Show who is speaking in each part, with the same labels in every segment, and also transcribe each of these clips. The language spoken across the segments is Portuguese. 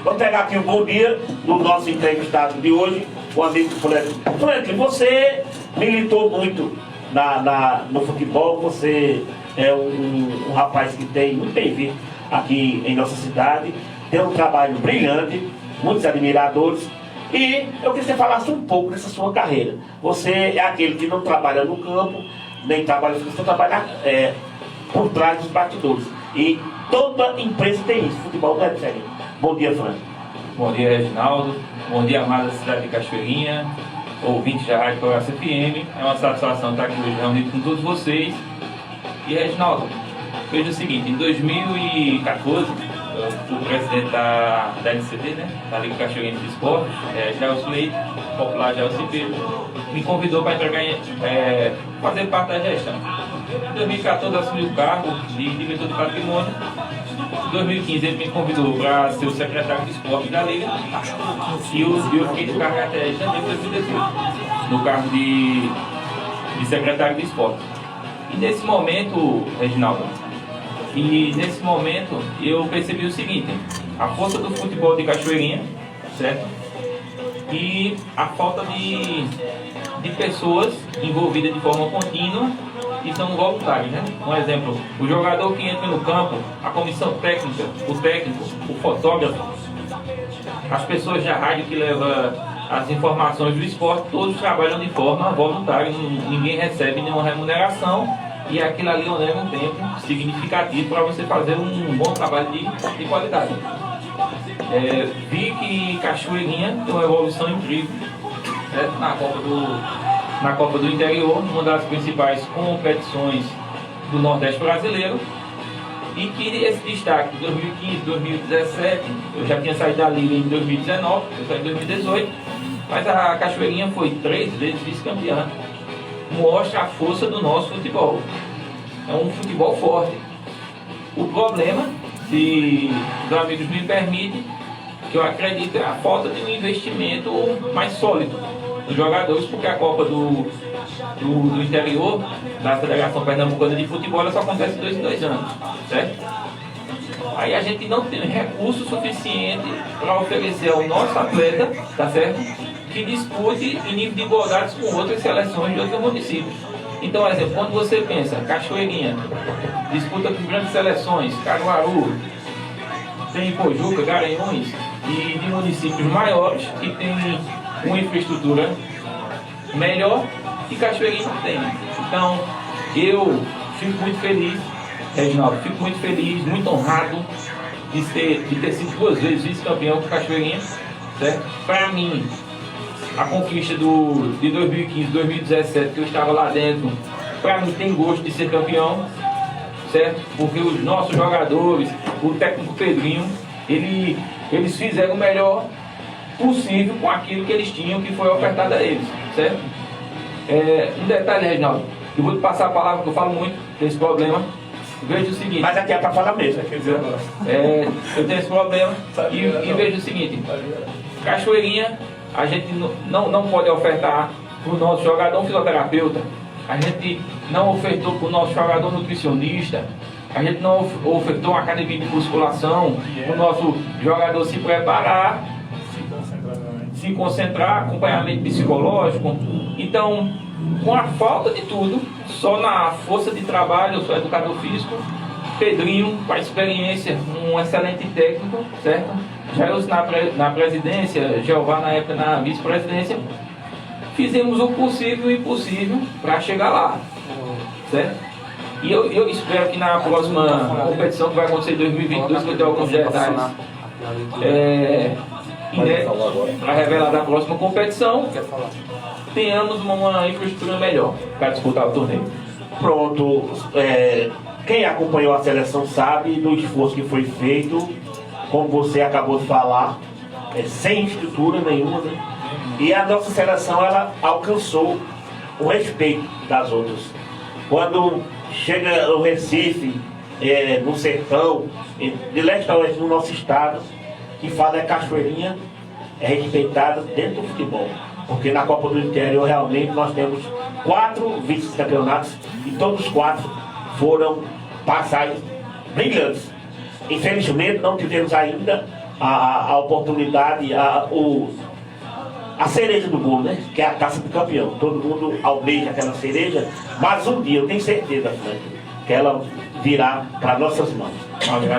Speaker 1: Vou pegar aqui o bom dia do nosso entrevistado de hoje, o amigo Franklin. Franklin, você militou muito no futebol, você é um rapaz que tem muito bem-vindo aqui em nossa cidade, tem um trabalho brilhante, muitos admiradores, e eu queria que você falasse um pouco dessa sua carreira. Você é aquele que não trabalha no campo, nem trabalha, você trabalha por trás dos bastidores. E toda empresa tem isso, futebol não é diferente. Bom dia, Franklin.
Speaker 2: Bom dia, Reginaldo. Bom dia, amada cidade de Cachoeirinha, ouvintes da Rádio Progresso FM. É uma satisfação estar aqui hoje reunido com todos vocês. E, Reginaldo, veja o seguinte, em 2014, eu fui presidente da LCD, né, da Liga Cachoeirense de Esportes, Gelson Leite, popular Gelson Pedro, me convidou para fazer parte da gestão. Em 2014 eu assumi o cargo de diretor de patrimônio. Em 2015 ele me convidou para ser o secretário de esporte da Liga e eu fiquei no cargo até janeiro de 2018, no cargo de secretário de esporte. E nesse momento, Reginaldo, eu percebi o seguinte: a força do futebol de Cachoeirinha, certo? E a falta de pessoas envolvidas de forma contínua e são voluntários, né? Um exemplo, o jogador que entra no campo, a comissão técnica, o técnico, o fotógrafo, as pessoas da rádio que levam as informações do esporte, todos trabalham de forma voluntária, ninguém recebe nenhuma remuneração e aquilo ali leva um tempo significativo para você fazer um bom trabalho de qualidade. Vi que Cachoeirinha tem uma evolução incrível, certo? Na Copa do Interior, uma das principais competições do Nordeste brasileiro, e que esse destaque de 2015, 2017, eu já tinha saído da Liga em 2019, eu saí em 2018, mas a Cachoeirinha foi 3 vezes vice-campeã. Mostra a força do nosso futebol. É um futebol forte. O problema, se os amigos me permitem, que eu acredito é a falta de um investimento mais sólido dos jogadores, porque a Copa do Interior, da Federação Pernambucana de Futebol, ela só acontece de 2 em 2 anos, certo? Aí a gente não tem recurso suficiente para oferecer ao nosso atleta, tá certo? Que dispute em nível de igualdades com outras seleções de outros municípios. Então, por exemplo, quando você pensa, Cachoeirinha disputa com grandes seleções, Caruaru, tem Pojuca, Garanhuns, e de municípios maiores que tem uma infraestrutura melhor e Cachoeirinha não tem. Então, eu fico muito feliz, Reginaldo, fico muito feliz, muito honrado de ter sido 2 vezes vice-campeão com Cachoeirinha, certo? Para mim, a conquista de 2015, 2017, que eu estava lá dentro, para mim tem gosto de ser campeão, certo? Porque os nossos jogadores, o técnico Pedrinho, eles fizeram o melhor possível com aquilo que eles tinham, que foi ofertado a eles, certo? Um detalhe, Reginaldo, eu vou te passar a palavra, que eu falo muito desse problema. Veja o seguinte...
Speaker 1: Mas aqui é para falar mesmo, quer dizer...
Speaker 2: eu tenho esse problema e veja o seguinte: Cachoeirinha, a gente não pode ofertar para o nosso jogador um fisioterapeuta, a gente não ofertou para o nosso jogador nutricionista, a gente não ofertou uma academia de musculação para o nosso jogador se preparar, se concentrar, acompanhamento psicológico. Então, com a falta de tudo, só na força de trabalho, eu sou educador físico, Pedrinho, com a experiência, um excelente técnico, certo? Jailson na presidência, Jeová na época na vice-presidência, fizemos o possível e o impossível para chegar lá, certo? E eu espero que na próxima competição, que vai acontecer em 2022, que eu tenho alguns detalhes para revelar da próxima competição, tenhamos uma infraestrutura melhor para disputar o torneio.
Speaker 1: Pronto, quem acompanhou a seleção sabe do esforço que foi feito, como você acabou de falar, sem estrutura nenhuma, né? E a nossa seleção, ela alcançou o respeito das outras. Quando chega no Recife, no sertão, de leste a oeste no nosso estado, que fala Cachoeirinha, é respeitada dentro do futebol. Porque na Copa do Interior realmente nós temos 4 vice-campeonatos e todos os 4 foram passagens brilhantes. Infelizmente não tivemos ainda a oportunidade, a cereja do bolo, né? Que é a taça do campeão. Todo mundo almeja aquela cereja, mas um dia eu tenho certeza, Franklin, que ela virá para nossas mãos.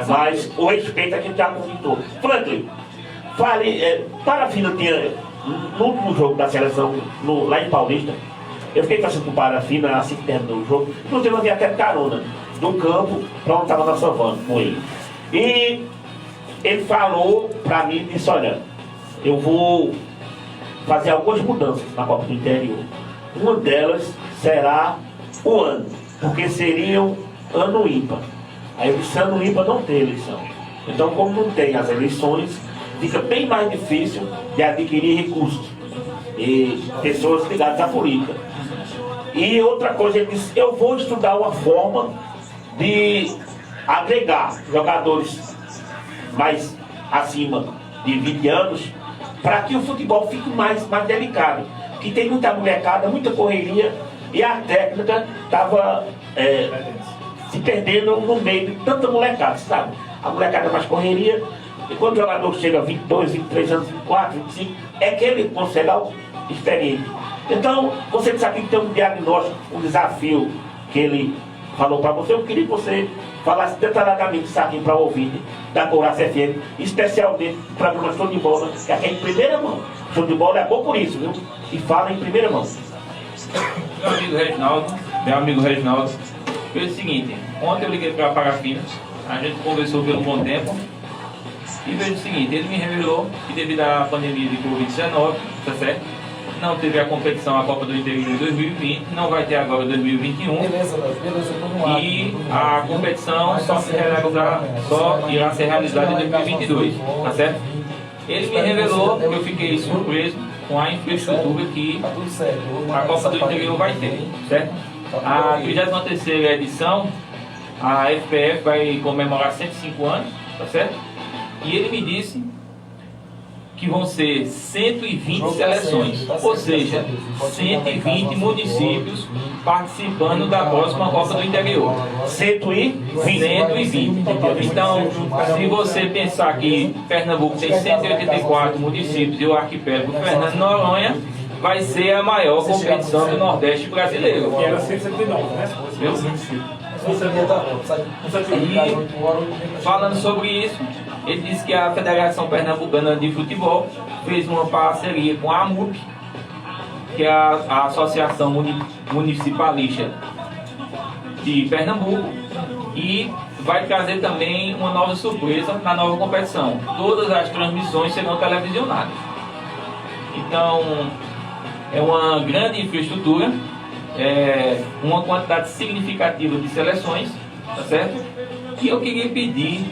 Speaker 1: Mas o respeito a gente já conquistou. Franklin, fale, Parafina tinha, no último jogo da seleção, lá em Paulista, eu fiquei passando com o Parafina assim que terminou o jogo. Inclusive eu vi até carona do campo para onde estava a nossa van com ele. E ele falou para mim, disse, olha, eu vou fazer algumas mudanças na Copa do Interior. Uma delas será o ano, porque seriam ano ímpar. Aí eu disse, ano ímpar não tem eleição. Então, como não tem as eleições, fica bem mais difícil de adquirir recursos e pessoas ligadas à política. E outra coisa, ele disse, eu vou estudar uma forma de agregar jogadores mais acima de 20 anos para que o futebol fique mais delicado. Que tem muita molecada, muita correria e a técnica estava se perdendo no meio de tanta molecada, sabe? A molecada mais correria e quando o jogador chega a 22, 23 anos, 24, 25, é que ele consegue algo experiente. Então, você precisa aqui ter um diagnóstico, um desafio que ele falou para você. Eu queria que você falasse detalhadamente isso aqui para o ouvinte da Couraça FM, especialmente o programa Show de Bola, que aqui é em primeira mão. Show de Bola é bom por isso, viu? E fala em primeira mão.
Speaker 2: Meu amigo Reginaldo, foi o seguinte, ontem eu liguei para a Parafina, a gente conversou pelo bom tempo, e vejo o seguinte, ele me revelou que devido à pandemia de Covid-19, tá certo? Não teve a competição, a Copa do Interior em 2020, não vai ter agora em 2021. E a competição só irá ser realizada em 2022, tá certo? Ele me revelou que eu fiquei surpreso com a infraestrutura que a Copa do Interior vai ter, certo? A 33ª edição, a FPF vai comemorar 105 anos, tá certo? E ele me disse que vão ser 120 seleções, ou seja, 120 municípios participando da próxima Copa do Interior. 120. Então, se você pensar que Pernambuco tem 184 municípios e o arquipélago Fernando Noronha, vai ser a maior competição do Nordeste brasileiro.
Speaker 3: Que era 179, né?
Speaker 2: E falando sobre isso, ele disse que a Federação Pernambucana de Futebol fez uma parceria com a AMUP, que é a Associação Municipalista de Pernambuco, e vai trazer também uma nova surpresa na nova competição. Todas as transmissões serão televisionadas. Então, é uma grande infraestrutura, uma quantidade significativa de seleções, tá certo? E eu queria pedir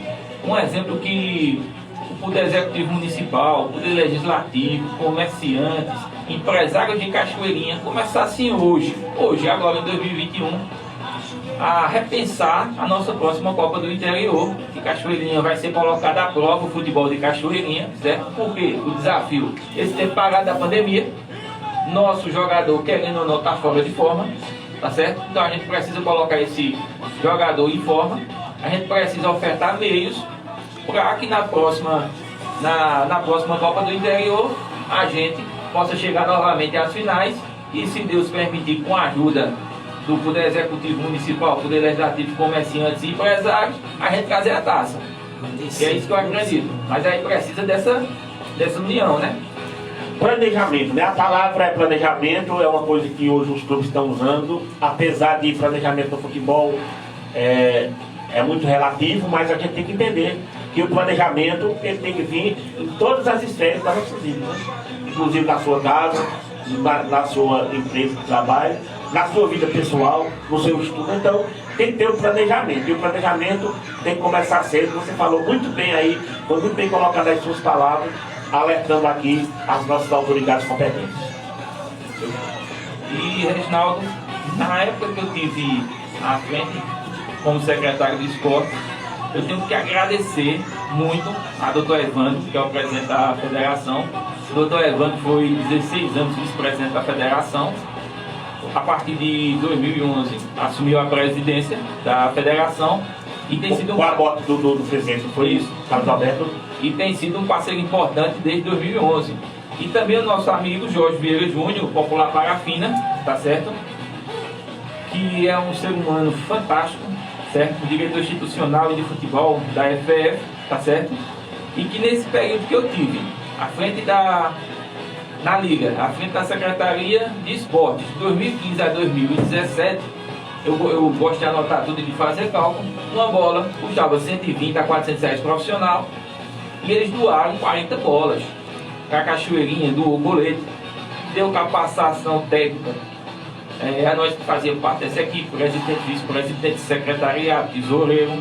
Speaker 2: um exemplo que o Poder Executivo Municipal, o Poder Legislativo, comerciantes, empresários de Cachoeirinha começassem hoje, agora em 2021, a repensar a nossa próxima Copa do Interior, que Cachoeirinha vai ser colocada à prova, o futebol de Cachoeirinha, certo? Porque o desafio, esse tempo parado da pandemia, nosso jogador, querendo ou não, está fora de forma, tá certo? Então a gente precisa colocar esse jogador em forma, a gente precisa ofertar meios para que na próxima Copa do Interior a gente possa chegar novamente às finais e, se Deus permitir, com a ajuda do Poder Executivo Municipal, Poder Legislativo, comerciantes e empresários, a gente trazer a taça. E é isso que eu acredito. Mas aí precisa dessa união, né?
Speaker 1: Planejamento, né? A palavra é planejamento, é uma coisa que hoje os clubes estão usando, apesar de planejamento no futebol é muito relativo, mas a gente tem que entender que o planejamento ele tem que vir em todas as esferas da nossa vida, né? Inclusive na sua casa, na sua empresa de trabalho, na sua vida pessoal, no seu estudo. Então tem que ter um planejamento, e o planejamento tem que começar cedo. Você falou muito bem aí, foi muito bem colocado as suas palavras, alertando aqui as nossas autoridades competentes.
Speaker 2: E, Reginaldo, na época que eu tive à frente como secretário de esporte, eu tenho que agradecer muito a doutor Evandro, que é o presidente da federação. O doutor Evandro foi 16 anos vice-presidente da federação. A partir de 2011 assumiu a presidência da federação e tem sido
Speaker 1: com a bota do presidente, foi isso? Carlos Alberto?
Speaker 2: e tem sido um parceiro importante desde 2011. E também o nosso amigo Jorge Vieira Júnior, popular Parafina, tá certo? Que é um ser humano fantástico, certo? Diretor institucional e de futebol da FPF, tá certo? E que nesse período que eu tive, à frente na Liga, à frente da Secretaria de Esportes, de 2015 a 2017, eu gosto de anotar tudo e de fazer cálculo. Uma bola custava 120 a 400 reais profissional e eles doaram 40 bolas. A Cachoeirinha doou colete, deu capacitação técnica. A nós que fazíamos parte dessa equipe, presidente, vice-presidente, secretariado, tesoureiro.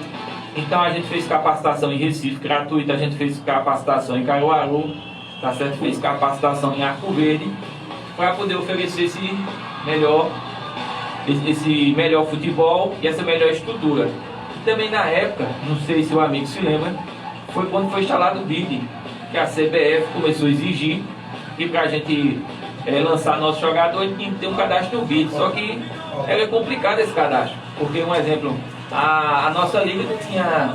Speaker 2: Então a gente fez capacitação em Recife gratuita, a gente fez capacitação em Caruaru, tá certo? Fez capacitação em Arco Verde, para poder oferecer esse melhor futebol e essa melhor estrutura. E também na época, não sei se o amigo se lembra, foi quando foi instalado o BID, que a CBF começou a exigir, e para a gente lançar nosso jogador, tinha que ter um cadastro no BID. Só que era complicado esse cadastro, porque, um exemplo, a nossa liga não tinha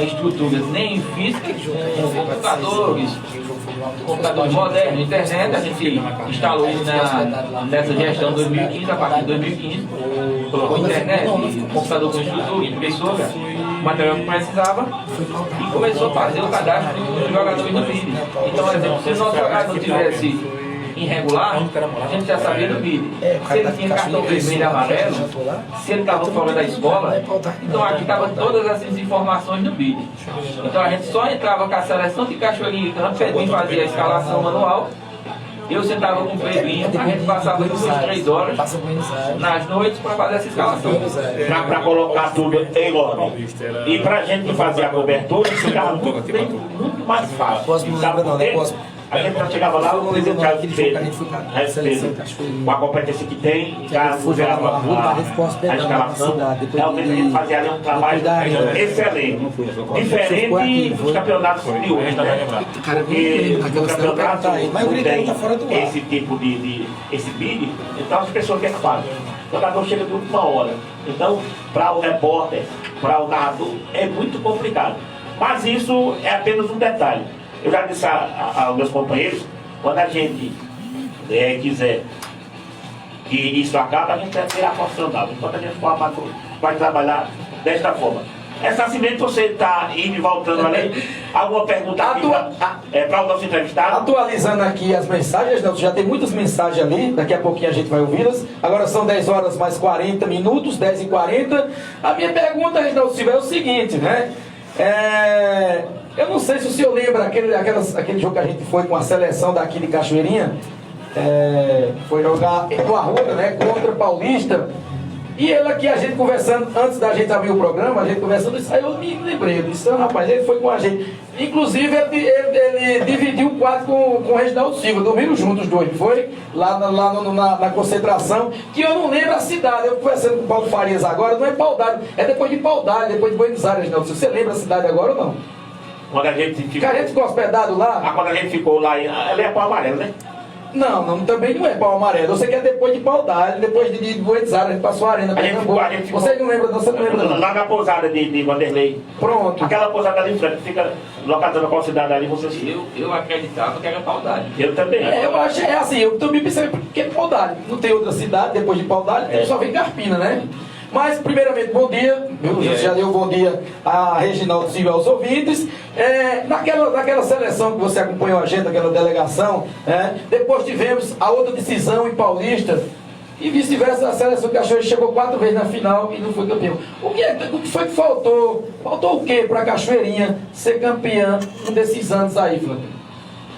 Speaker 2: estruturas nem físicas, computadores modernos, internet. A gente instalou isso nessa gestão 2015, a partir de 2015, colocou internet, computador com estrutura, impressora, material que precisava, e começou a fazer o cadastro dos jogadores no BID. Então, por exemplo, se o nosso jogador tivesse irregular, a gente já sabia do BID. Se ele tinha cartão vermelho e amarelo, se ele estava fora da escola, então aqui estavam todas essas informações no BID. Então a gente só entrava com a seleção de Cachoeirinha e Campo, Pedrinho fazia a escalação manual, eu sentava com o Pedrinho, a gente passava 2-3 horas nas noites para fazer essa escalação.
Speaker 1: Para colocar tudo em ordem. E para a gente fazer a cobertura, ficava muito mais fácil. Sabe por quê? A gente já chegava lá, o presidente Carlos Pedro, com a competência que tem, já considerava a escalação. Realmente a gente fazia ali um trabalho excelente. Diferente dos campeonatos de hoje também. Porque no campeonato não tem esse tipo esse BID, então as pessoas que fazem. O jogador chega de última hora. Então, para o repórter, para o narrador, é muito complicado. Mas isso é apenas um detalhe. Eu já disse aos meus companheiros, quando a gente quiser que isso acabe, a gente vai virar profissional. Enquanto a gente for amador, vai trabalhar desta forma. Essa cimento você está indo e voltando ali. Alguma pergunta para o nosso entrevistado?
Speaker 3: Atualizando aqui as mensagens, não, já tem muitas mensagens ali, daqui a pouquinho a gente vai ouvi-las. Agora são 10 horas mais 40 minutos, 10h40. A minha pergunta, Reginaldo Silva, é o seguinte, né? Eu não sei se o senhor lembra aquele jogo que a gente foi com a seleção daqui de Cachoeirinha, foi jogar no Arruda, né, contra Paulista, e ele aqui, a gente conversando, antes da gente abrir o programa, a gente conversando, isso aí eu me lembrei, eu disse, rapaz, ele foi com a gente, inclusive ele dividiu o quarto com o Reginaldo Silva, dormiram juntos os dois, foi? Lá na concentração, que eu não lembro a cidade, eu conversando com o Paulo Farias agora, não é Paudalho, é depois de Paudalho, depois de Buenos Aires, Reginaldo Silva, você lembra a cidade agora ou não?
Speaker 1: Quando a gente
Speaker 3: ficou hospedado lá?
Speaker 1: Quando a gente ficou lá, ela é Pau Amarelo, né?
Speaker 3: Não, também não é Pau Amarelo. Eu sei que é depois de Paudalho, depois de Buenos Aires, a gente passou a arena. Você não lembra, você não lembra não?
Speaker 1: Lá na pousada de Vanderlei.
Speaker 3: Pronto.
Speaker 1: Aquela pousada ali em frente, fica localizando qual cidade ali, você...
Speaker 2: Eu acreditava que era Paudalho.
Speaker 1: Eu também.
Speaker 3: Eu acho, assim, eu também pensei que é Paudalho. Não tem outra cidade depois de Paudalho, só vem Carpina, né? Mas, primeiramente, bom dia. Eu já dei um bom dia a Reginaldo Silva aos ouvintes. Naquela seleção que você acompanhou a gente, aquela delegação, depois tivemos a outra decisão em Paulista. E vice-versa, a seleção de Cachoeira chegou 4 vezes na final e não foi campeão. O que foi que faltou? Faltou o quê para a Cachoeirinha ser campeã um desses anos aí, Flávio?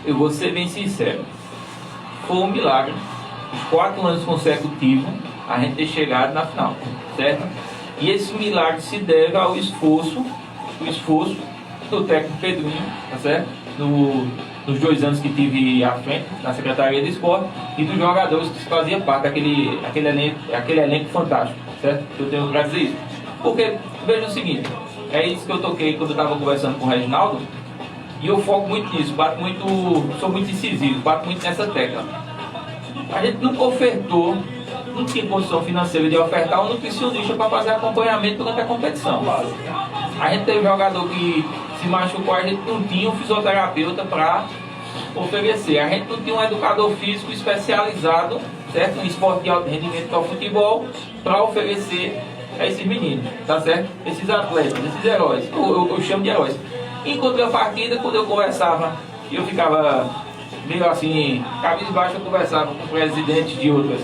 Speaker 2: Eu vou ser bem sincero. Foi um milagre. Os 4 anos consecutivos, a gente ter chegado na final, certo? E esse milagre se deve ao esforço do técnico Pedrinho, tá certo? Nos 2 anos que tive à frente, na Secretaria de Esporte, e dos jogadores que faziam parte daquele elenco fantástico, certo? Eu tenho para dizer isso. Porque, veja o seguinte, é isso que eu toquei quando eu estava conversando com o Reginaldo, e eu foco muito nisso, sou muito incisivo, bato muito nessa tecla. A gente nunca ofertou, não tinha condição financeira de ofertar um nutricionista para fazer acompanhamento durante a competição. A gente teve um jogador que se machucou, a gente não tinha um fisioterapeuta para oferecer. A gente não tinha um educador físico especializado, certo? Em esporte de alto rendimento, que é o futebol, para oferecer a esses meninos, tá certo? Esses atletas, esses heróis, eu chamo de heróis. Em contrapartida, quando eu conversava, eu ficava meio assim, cabisbaixo, eu conversava com presidentes de outras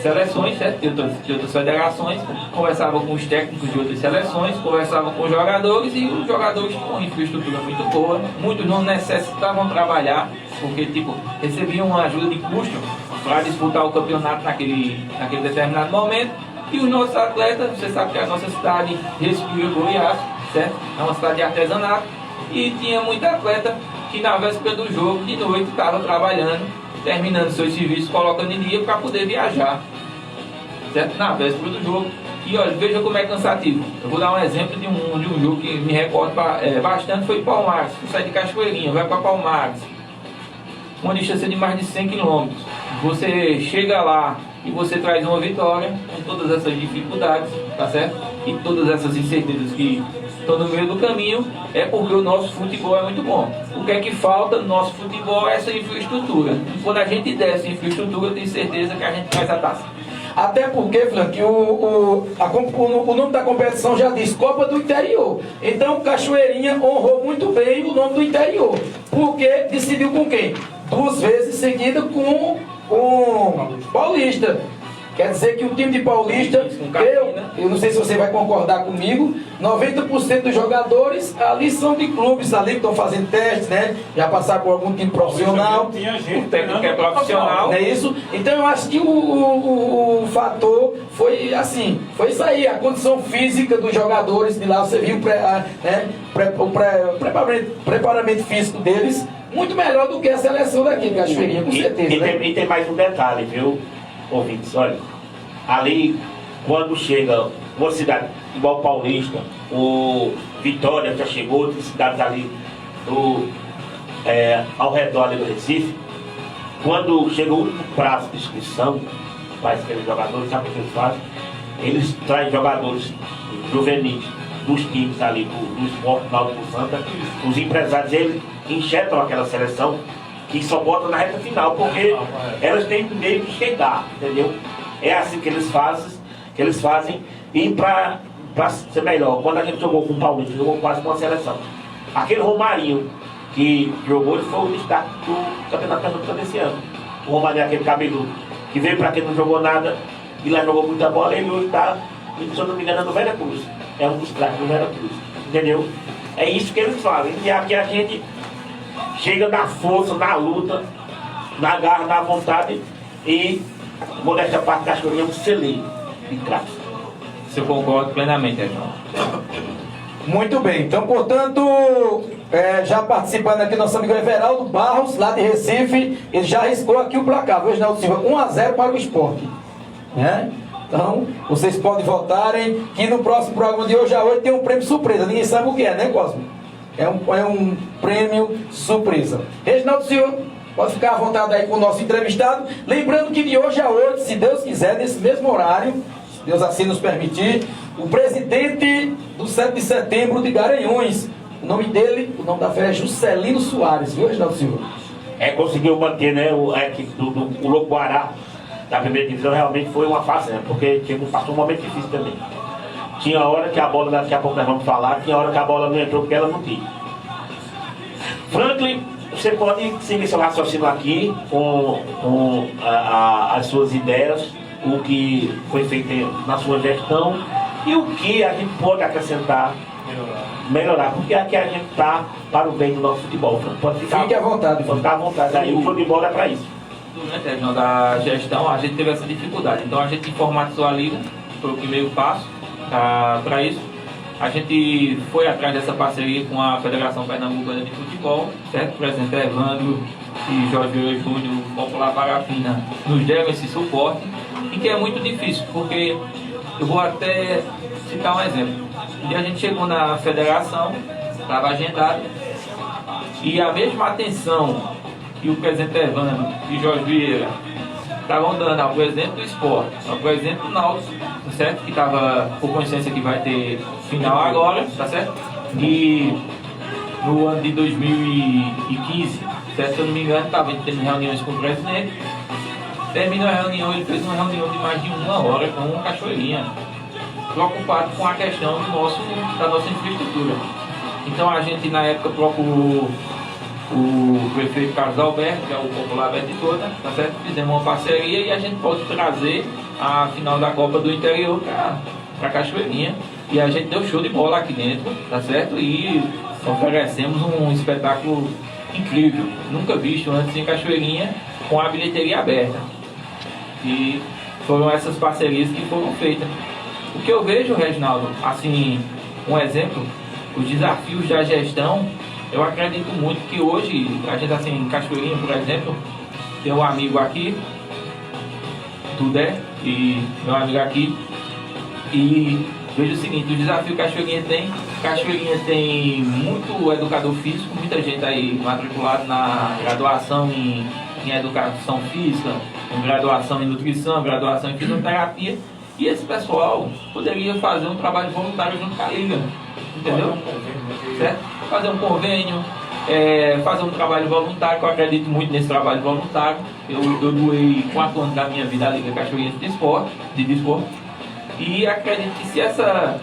Speaker 2: seleções, certo? De outras federações, conversava com os técnicos de outras seleções, conversava com os jogadores, e os jogadores tinham uma infraestrutura muito boa, muitos não necessitavam trabalhar, porque tipo, recebiam uma ajuda de custo para disputar o campeonato naquele determinado momento. E os nossos atletas, você sabe que a nossa cidade respira Goiás, certo? É uma cidade de artesanato, e tinha muito atleta que na véspera do jogo, de noite, estava trabalhando, terminando seus serviços, colocando em dia para poder viajar, certo? Na véspera do jogo. E olha, veja como é cansativo. Eu vou dar um exemplo de um jogo que me recordo bastante, foi Palmares. Você sai de Cachoeirinha, vai para Palmares, uma distância de mais de 100 km. Você chega lá e você traz uma vitória com todas essas dificuldades, tá certo? E todas essas incertezas que estão no meio do caminho, é porque o nosso futebol é muito bom. O que é que falta no nosso futebol é essa infraestrutura. E quando a gente der essa infraestrutura, eu tenho certeza que a gente faz a taça.
Speaker 3: Até porque, Frank, o nome da competição já diz Copa do Interior. Então, Cachoeirinha honrou muito bem o nome do interior. Porque decidiu com quem? 2 vezes seguida com Paulista. Quer dizer que o time de Paulista, eu não sei se você vai concordar comigo, 90% dos jogadores ali são de clubes ali que estão fazendo testes, né? Já passaram por algum time profissional.
Speaker 2: O técnico é profissional.
Speaker 3: Não é isso? Então eu acho que o fator foi assim, foi isso aí, a condição física dos jogadores de lá, você viu o preparamento físico deles, muito melhor do que a seleção daqui de Cachoeirinha, com certeza.
Speaker 1: E tem mais um detalhe, viu, ouvintes? Olha, ali, quando chega uma cidade igual Paulista, o Vitória já chegou, outras cidades ali ao redor ali do Recife, quando chega o último prazo de inscrição para aqueles jogadores, sabe o que eles fazem? Eles trazem jogadores juvenis dos times ali do Esporte Náutico Santa, os empresários, eles enxertam aquela seleção que só botam na reta final, porque elas têm meio que chegar, entendeu? É assim que eles fazem, e para ser melhor, quando a gente jogou com o Paulista, jogou quase com a seleção. Aquele Romarinho que jogou, ele foi o destaque do Campeonato Pernambucano desse ano. O Romarinho, aquele cabeludo, que veio para quem não jogou nada, e lá jogou muita bola, ele hoje está, se eu não me engano, no Vera Cruz. É um dos craques do Vera Cruz, entendeu? É isso que eles fazem, e aqui a gente chega na força, na luta, na garra, na vontade, e modéstia parte da Cachoeirinha é um celeiro de craques.
Speaker 2: Eu concordo plenamente, Reginaldo.
Speaker 3: Muito bem, então portanto, já participando aqui nosso amigo Everaldo Barros, lá de Recife, ele já arriscou aqui o placar, viu, Reginaldo Silva? 1-0 para o Sport, né? Então, vocês podem votarem, que no próximo programa de hoje à noite tem um prêmio surpresa, ninguém sabe o que é, né, Cosmo? É um prêmio surpresa. Reginaldo Silva, pode ficar à vontade aí com o nosso entrevistado. Lembrando que de hoje a hoje, se Deus quiser, nesse mesmo horário, se Deus assim nos permitir, o presidente do 7 de setembro de Garanhuns, o nome da fera é Juscelino Soares, viu, Reginaldo Silva?
Speaker 1: Conseguiu manter, né, a equipe do Loguará da primeira divisão, realmente foi uma fase, né, porque passou um momento difícil também. Tinha hora que a bola, daqui a pouco nós vamos falar, tinha hora que a bola não entrou porque ela não tinha. Franklin, você pode seguir seu raciocínio aqui com as suas ideias, o que foi feito na sua gestão e o que a gente pode acrescentar, melhorar, porque aqui a gente está para o bem do nosso futebol. Pode ficar,
Speaker 3: fique à vontade.
Speaker 1: Pode ficar à vontade, aí o futebol é para isso.
Speaker 2: Durante a região da gestão, a gente teve essa dificuldade, então a gente informatizou a liga, foi o primeiro passo para isso. A gente foi atrás dessa parceria com a Federação Pernambucana de Futebol, certo? O presidente Evandro e Jorge Júnior, Popular Parafina, nos deram esse suporte, e que é muito difícil, porque eu vou até citar um exemplo. Um dia a gente chegou na federação, estava agendado, e a mesma atenção que o presidente Evandro e Jorge Vieira estavam dando ao presidente do esporte, ao presidente do Náutico, certo? Que estava com consciência que vai ter final agora, tá certo? E no ano de 2015, certo? Se eu não me engano, estava tendo reuniões com o presidente. Terminou a reunião, ele fez uma reunião de mais de 1 hora com o Cachoeirinha, preocupado com a questão da nossa infraestrutura. Então a gente na época procurou o prefeito Carlos Alberto, que é o popular Beto de Toda, tá certo? Fizemos uma parceria e a gente pode trazer a final da Copa do Interior para Cachoeirinha. E a gente deu show de bola aqui dentro, tá certo? E oferecemos um espetáculo incrível, nunca visto antes em Cachoeirinha, com a bilheteria aberta. E foram essas parcerias que foram feitas. O que eu vejo, Reginaldo, assim, um exemplo, os desafios da gestão, eu acredito muito que hoje, a gente assim, em Cachoeirinha, por exemplo, tem um amigo aqui, Tudé, e meu amigo aqui, e vejo o seguinte, o desafio que Cachoeirinha tem muito educador físico, muita gente aí matriculada na graduação em educação física, em graduação em nutrição, graduação em fisioterapia, e esse pessoal poderia fazer um trabalho voluntário junto com a Liga, entendeu? Certo? Fazer um convênio, fazer um trabalho voluntário, que eu acredito muito nesse trabalho voluntário. Eu doei 4 anos da minha vida à Liga Cachoeirense de Desporto, e acredito que se essa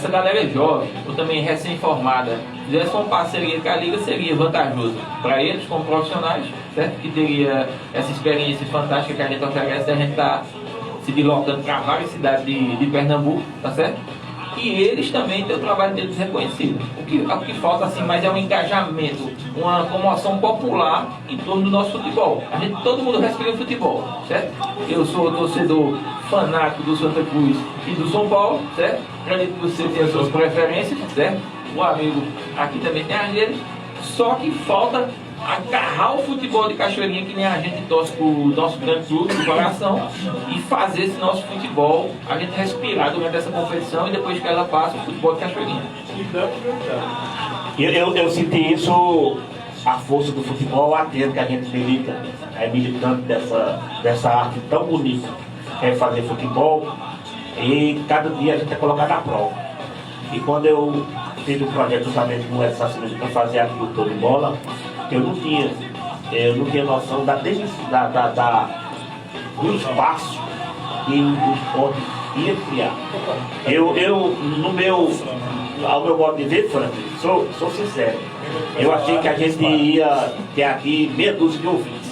Speaker 2: galera jovem, ou também recém-formada, fizesse uma parceria com a Liga, seria vantajoso para eles como profissionais, certo? Que teria essa experiência fantástica que a gente oferece, a gente está se deslocando para várias cidades de Pernambuco, tá certo? E eles também têm o trabalho deles reconhecido. O que falta assim mais é um engajamento, uma comoção popular em torno do nosso futebol. Todo mundo respira o futebol, certo? Eu sou torcedor fanático do Santa Cruz e do São Paulo, certo? Acredito que você tem as suas preferências, certo? O amigo aqui também tem as dele. Só que falta agarrar o futebol de Cachoeirinha, que nem a gente torce pro nosso grande clube do coração, e fazer esse nosso futebol, a gente respirar durante essa competição e depois que ela passa, o futebol de Cachoeirinha.
Speaker 1: Eu senti isso, a força do futebol, a tempo que a gente milita, militante dessa arte tão bonita, que é fazer futebol, e cada dia a gente é colocado à prova. E quando eu fiz um projeto justamente com essa para fazer aqui o Todo Bola, eu não tinha noção do espaço que o esporte ia criar. Ao meu modo de ver, Frank, sou sincero, eu achei que a gente ia ter aqui meia dúzia de ouvintes.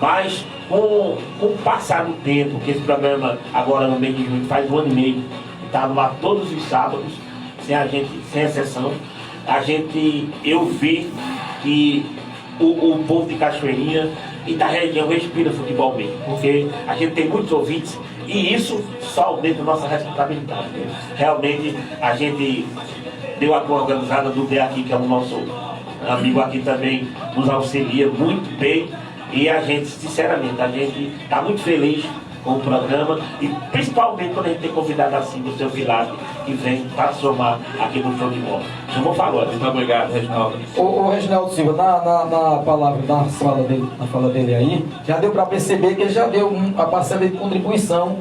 Speaker 1: Mas com o passar do tempo, que esse programa agora no mês de junho faz 1 ano e meio, está no ar todos os sábados, sem exceção, eu vi que o povo de Cachoeirinha e da região respira futebol mesmo, porque a gente tem muitos ouvintes e isso só aumenta a nossa responsabilidade. Realmente a gente deu a tua organizada do D aqui, que é o nosso amigo aqui também, nos auxilia muito bem, e a gente, sinceramente, a gente está muito feliz com o programa, e principalmente quando a gente tem convidado assim do seu Vilar, que vem para somar aqui no show de bola. Chamou falou.
Speaker 2: Muito obrigado, Reginaldo.
Speaker 3: O Reginaldo Silva, na fala dele aí, já deu para perceber que ele já deu a parcela de contribuição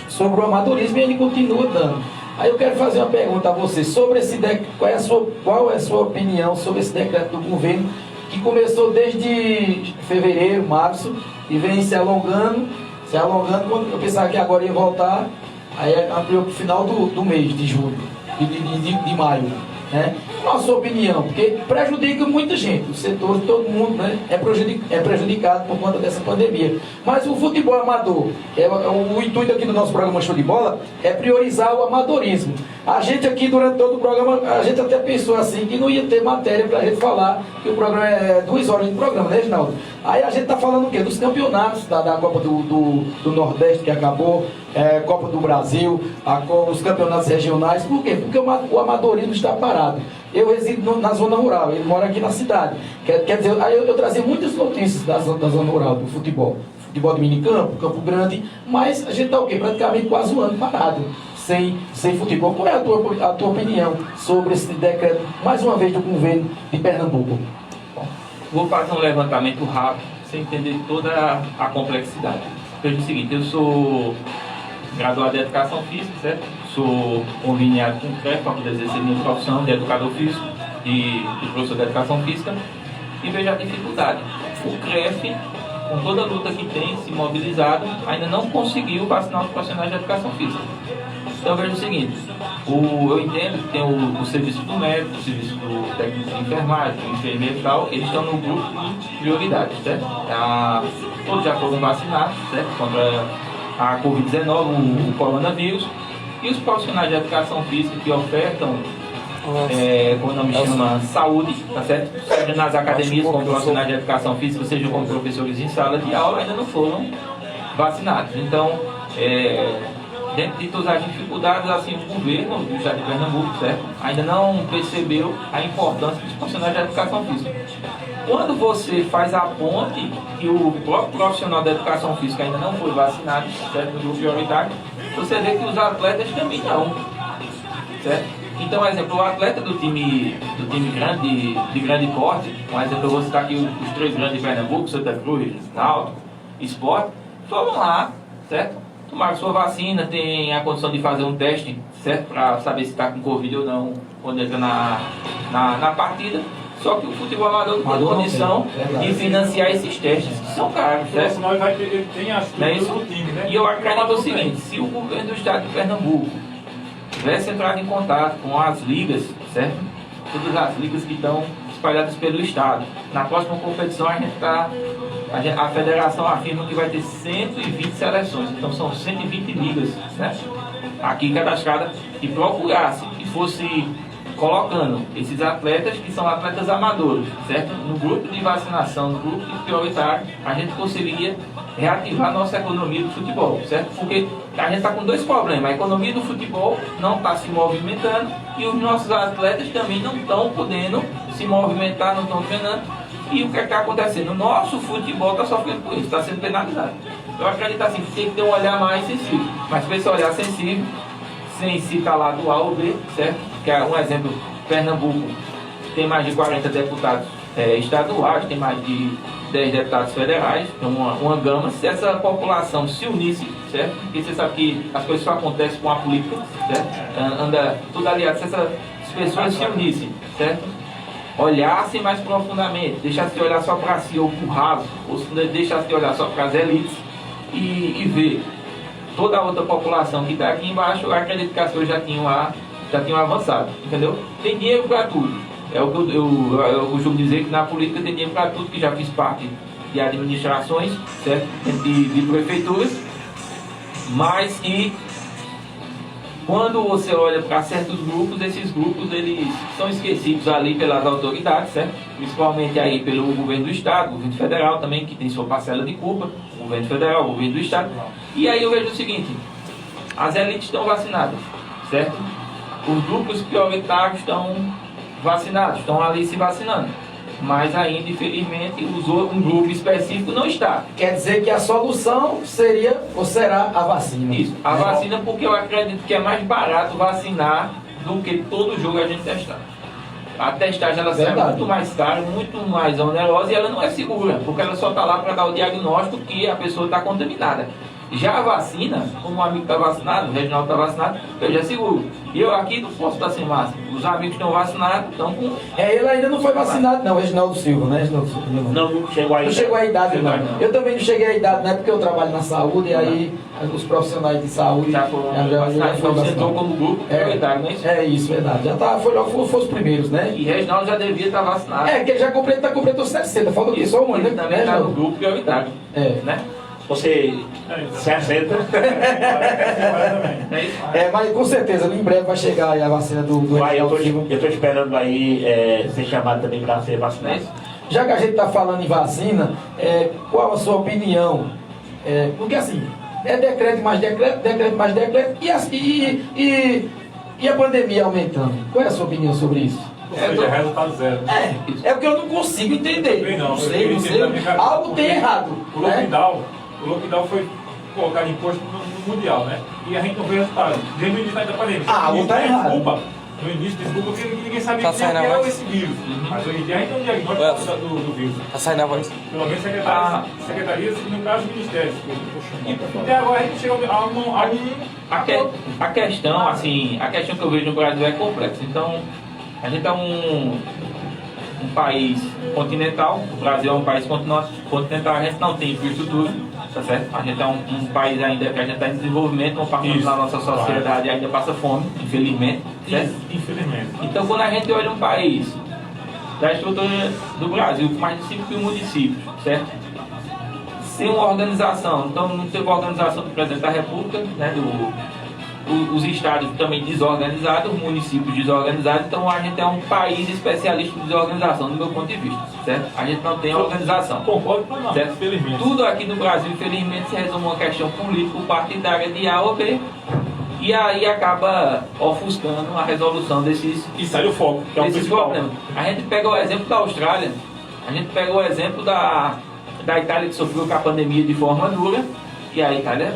Speaker 3: sobre o amadorismo, e ele continua dando. Aí eu quero fazer uma pergunta a você sobre esse decreto. Qual é a sua opinião sobre esse decreto do governo que começou desde fevereiro, março, e vem se alongando, quando eu pensava que agora ia voltar, aí ampliou para o final do mês de julho, de maio, né? Qual a sua opinião? Porque prejudica muita gente, o setor, todo mundo, né, é prejudicado por conta dessa pandemia. Mas o futebol amador, o intuito aqui do nosso programa Show de Bola é priorizar o amadorismo. A gente aqui, durante todo o programa, a gente até pensou assim, que não ia ter matéria para a gente falar, que o programa é 2 horas de programa, né, Reginaldo? Aí a gente está falando o quê? Dos campeonatos da Copa do Nordeste, que acabou, Copa do Brasil, os campeonatos regionais. Por quê? Porque o amadorismo está parado. Eu resido na zona rural, ele mora aqui na cidade. Quer dizer, aí eu trazia muitas notícias da zona rural, do futebol. Futebol de minicampo, Campo Grande, mas a gente está o quê? Praticamente quase 1 ano parado, sem futebol. Qual é a tua opinião sobre esse decreto, mais uma vez, do governo de Pernambuco?
Speaker 2: Vou fazer um levantamento rápido, sem entender toda a complexidade. Veja o seguinte, eu sou graduado em Educação Física, certo? sou conveniado com o CREF para poder exercer minha profissão de educador físico e de professor de educação física e vejo a dificuldade. O CREF, com toda a luta que tem se mobilizado, ainda não conseguiu vacinar os profissionais de educação física. Então eu vejo o seguinte, eu entendo que tem o serviço do médico, o serviço do técnico de enfermagem, do enfermeiro e tal, eles estão no grupo de prioridade, certo? Todos já foram vacinados, certo? Contra a Covid-19, o coronavírus, e os profissionais de educação física que ofertam, como o nome chama, saúde, tá certo? Seja nas academias como profissionais de educação física, seja como professores em sala de aula, ainda não foram vacinados. Então, dentro de todas as dificuldades, assim, o governo do estado de Pernambuco, certo? Ainda não percebeu a importância dos profissionais de educação física. Quando você faz a ponte que o próprio profissional da educação física ainda não foi vacinado, certo? No grupo prioritário, você vê que os atletas também não, certo? Então, por exemplo, o atleta do time grande, de grande porte, um exemplo, eu vou citar aqui os 3 grandes de Pernambuco, Santa Cruz, Náutico, Sport, foram lá, certo? Tomaram sua vacina, tem a condição de fazer um teste, certo? Para saber se está com Covid ou não, quando entra na partida. Só que o futebol amador não tem condição de financiar esses testes, que são caros, certo?
Speaker 4: Senão ele tem a estrutura do time, né?
Speaker 2: E eu acredito o seguinte, se o governo do estado de Pernambuco tivesse entrado em contato com as ligas, certo? Todas as ligas que estão espalhadas pelo estado. Na próxima competição a federação afirma que vai ter 120 seleções, então são 120 ligas, né? Aqui cadastradas, e procurasse que fosse colocando esses atletas que são atletas amadores, certo? No grupo de vacinação, no grupo de prioritário, a gente conseguiria reativar a nossa economia do futebol, certo? Porque a gente está com 2 problemas, a economia do futebol não está se movimentando e os nossos atletas também não estão podendo se movimentar, não estão treinando. E o que está acontecendo? O nosso futebol está sofrendo com isso, está sendo penalizado. Eu acredito assim, que tem que ter um olhar mais sensível, mas para esse olhar sensível, sem citar lá do A ou B, certo? Que é um exemplo, Pernambuco tem mais de 40 deputados estaduais, tem mais de 10 deputados federais, então uma gama. Se essa população se unisse, certo? Porque você sabe que as coisas só acontecem com a política, certo? Anda tudo aliado. Se essas pessoas se unissem, certo? Olhassem mais profundamente, deixassem de olhar só para si ou para o raso, ou deixassem de olhar só para as elites e ver toda a outra população que está aqui embaixo, eu acredito que as coisas já tinham avançado, entendeu? Tem dinheiro para tudo. É o que eu costumo dizer, que na política tem dinheiro para tudo, que já fiz parte de administrações, certo? De prefeituras, mas que quando você olha para certos grupos, esses grupos eles são esquecidos ali pelas autoridades, certo? Principalmente aí pelo governo do estado, governo federal também, que tem sua parcela de culpa, o governo federal, o governo do estado. E aí eu vejo o seguinte, as elites estão vacinadas, certo? Os grupos prioritários estão vacinados, estão ali se vacinando. Mas ainda, infelizmente, um grupo específico não está.
Speaker 3: Quer dizer que a solução seria ou será a vacina?
Speaker 2: Isso, a vacina, porque eu acredito que é mais barato vacinar do que todo jogo a gente testar. A testagem ela sai muito mais cara, muito mais onerosa e ela não é segura, porque ela só está lá para dar o diagnóstico que a pessoa está contaminada. Já a vacina, como um amigo está vacinado, o Reginaldo está vacinado, eu já seguro. E eu aqui não posso estar sem máscara. Os amigos que estão vacinados estão com...
Speaker 3: ele ainda não foi vacinado não, Reginaldo Silva, né? Reginaldo Silva,
Speaker 1: não chegou a idade.
Speaker 3: Não chegou a idade, não.
Speaker 2: Não.
Speaker 3: Eu também não cheguei à idade, não é porque eu trabalho na saúde, e aí os profissionais de saúde
Speaker 2: Já foram vacinados, então você entrou como grupo prioritário, não é isso?
Speaker 3: É isso, verdade. Já tá, foi os primeiros, né?
Speaker 2: E Reginaldo já devia estar vacinado.
Speaker 3: Que ele já completou 60, falta aqui só um ano,
Speaker 2: Ele
Speaker 3: né?
Speaker 2: também está no grupo prioritário, né?
Speaker 1: Você 60.
Speaker 2: É isso?
Speaker 3: Mas com certeza, em breve vai chegar aí a vacina do Reginaldo Silva.
Speaker 1: Eu estou esperando aí ser chamado também para ser
Speaker 2: Não é
Speaker 1: vacinado.
Speaker 2: isso?
Speaker 3: Já que a gente está falando em vacina, qual a sua opinião? Porque assim, é decreto mais decreto, e a pandemia aumentando. Qual é a sua opinião sobre isso?
Speaker 4: Ou seja, resultado zero.
Speaker 3: É porque eu não consigo entender.
Speaker 4: Também não.
Speaker 3: Não sei. Algo tem errado.
Speaker 4: O lockdown foi colocado imposto no mundial, né? E a gente não vê resultado. Desde o início da pandemia.
Speaker 3: Algo está errado.
Speaker 4: No início, desculpa, porque ninguém sabia
Speaker 5: Tá
Speaker 4: que
Speaker 5: saindo a
Speaker 4: era
Speaker 5: voz?
Speaker 4: esse vírus. Mas hoje em dia a gente tem um diagnóstico do vírus.
Speaker 5: Tá saindo a voz.
Speaker 4: Pelo menos secretarias e no caso ministérios. E até agora a gente chegou a um...
Speaker 2: A questão, assim, a questão que eu vejo no Brasil é complexa. Então, a gente é um país continental, o Brasil é um país continental, a gente não tem infraestrutura, tá certo? A gente é um país ainda que a gente está em desenvolvimento, uma parte da nossa sociedade ainda passa fome, infelizmente, certo?
Speaker 4: Infelizmente.
Speaker 2: Então, quando a gente olha um país da estrutura do Brasil, com mais de 5 mil municípios, certo? Sem uma organização, então não teve uma organização do presidente da República, né, os estados também desorganizados, os municípios desorganizados, então a gente é um país especialista em desorganização, do meu ponto de vista, certo? A gente não tem organização.
Speaker 4: Concordo com não,
Speaker 2: certo?
Speaker 4: infelizmente.
Speaker 2: Tudo aqui no Brasil, infelizmente, se resume a uma questão político-partidária de A ou B, e aí acaba ofuscando a resolução desses
Speaker 4: E sai do foco, que é o principal.
Speaker 2: problemas. A gente pega o exemplo da Austrália, a gente pega o exemplo da Itália, que sofreu com a pandemia de forma dura, e a Itália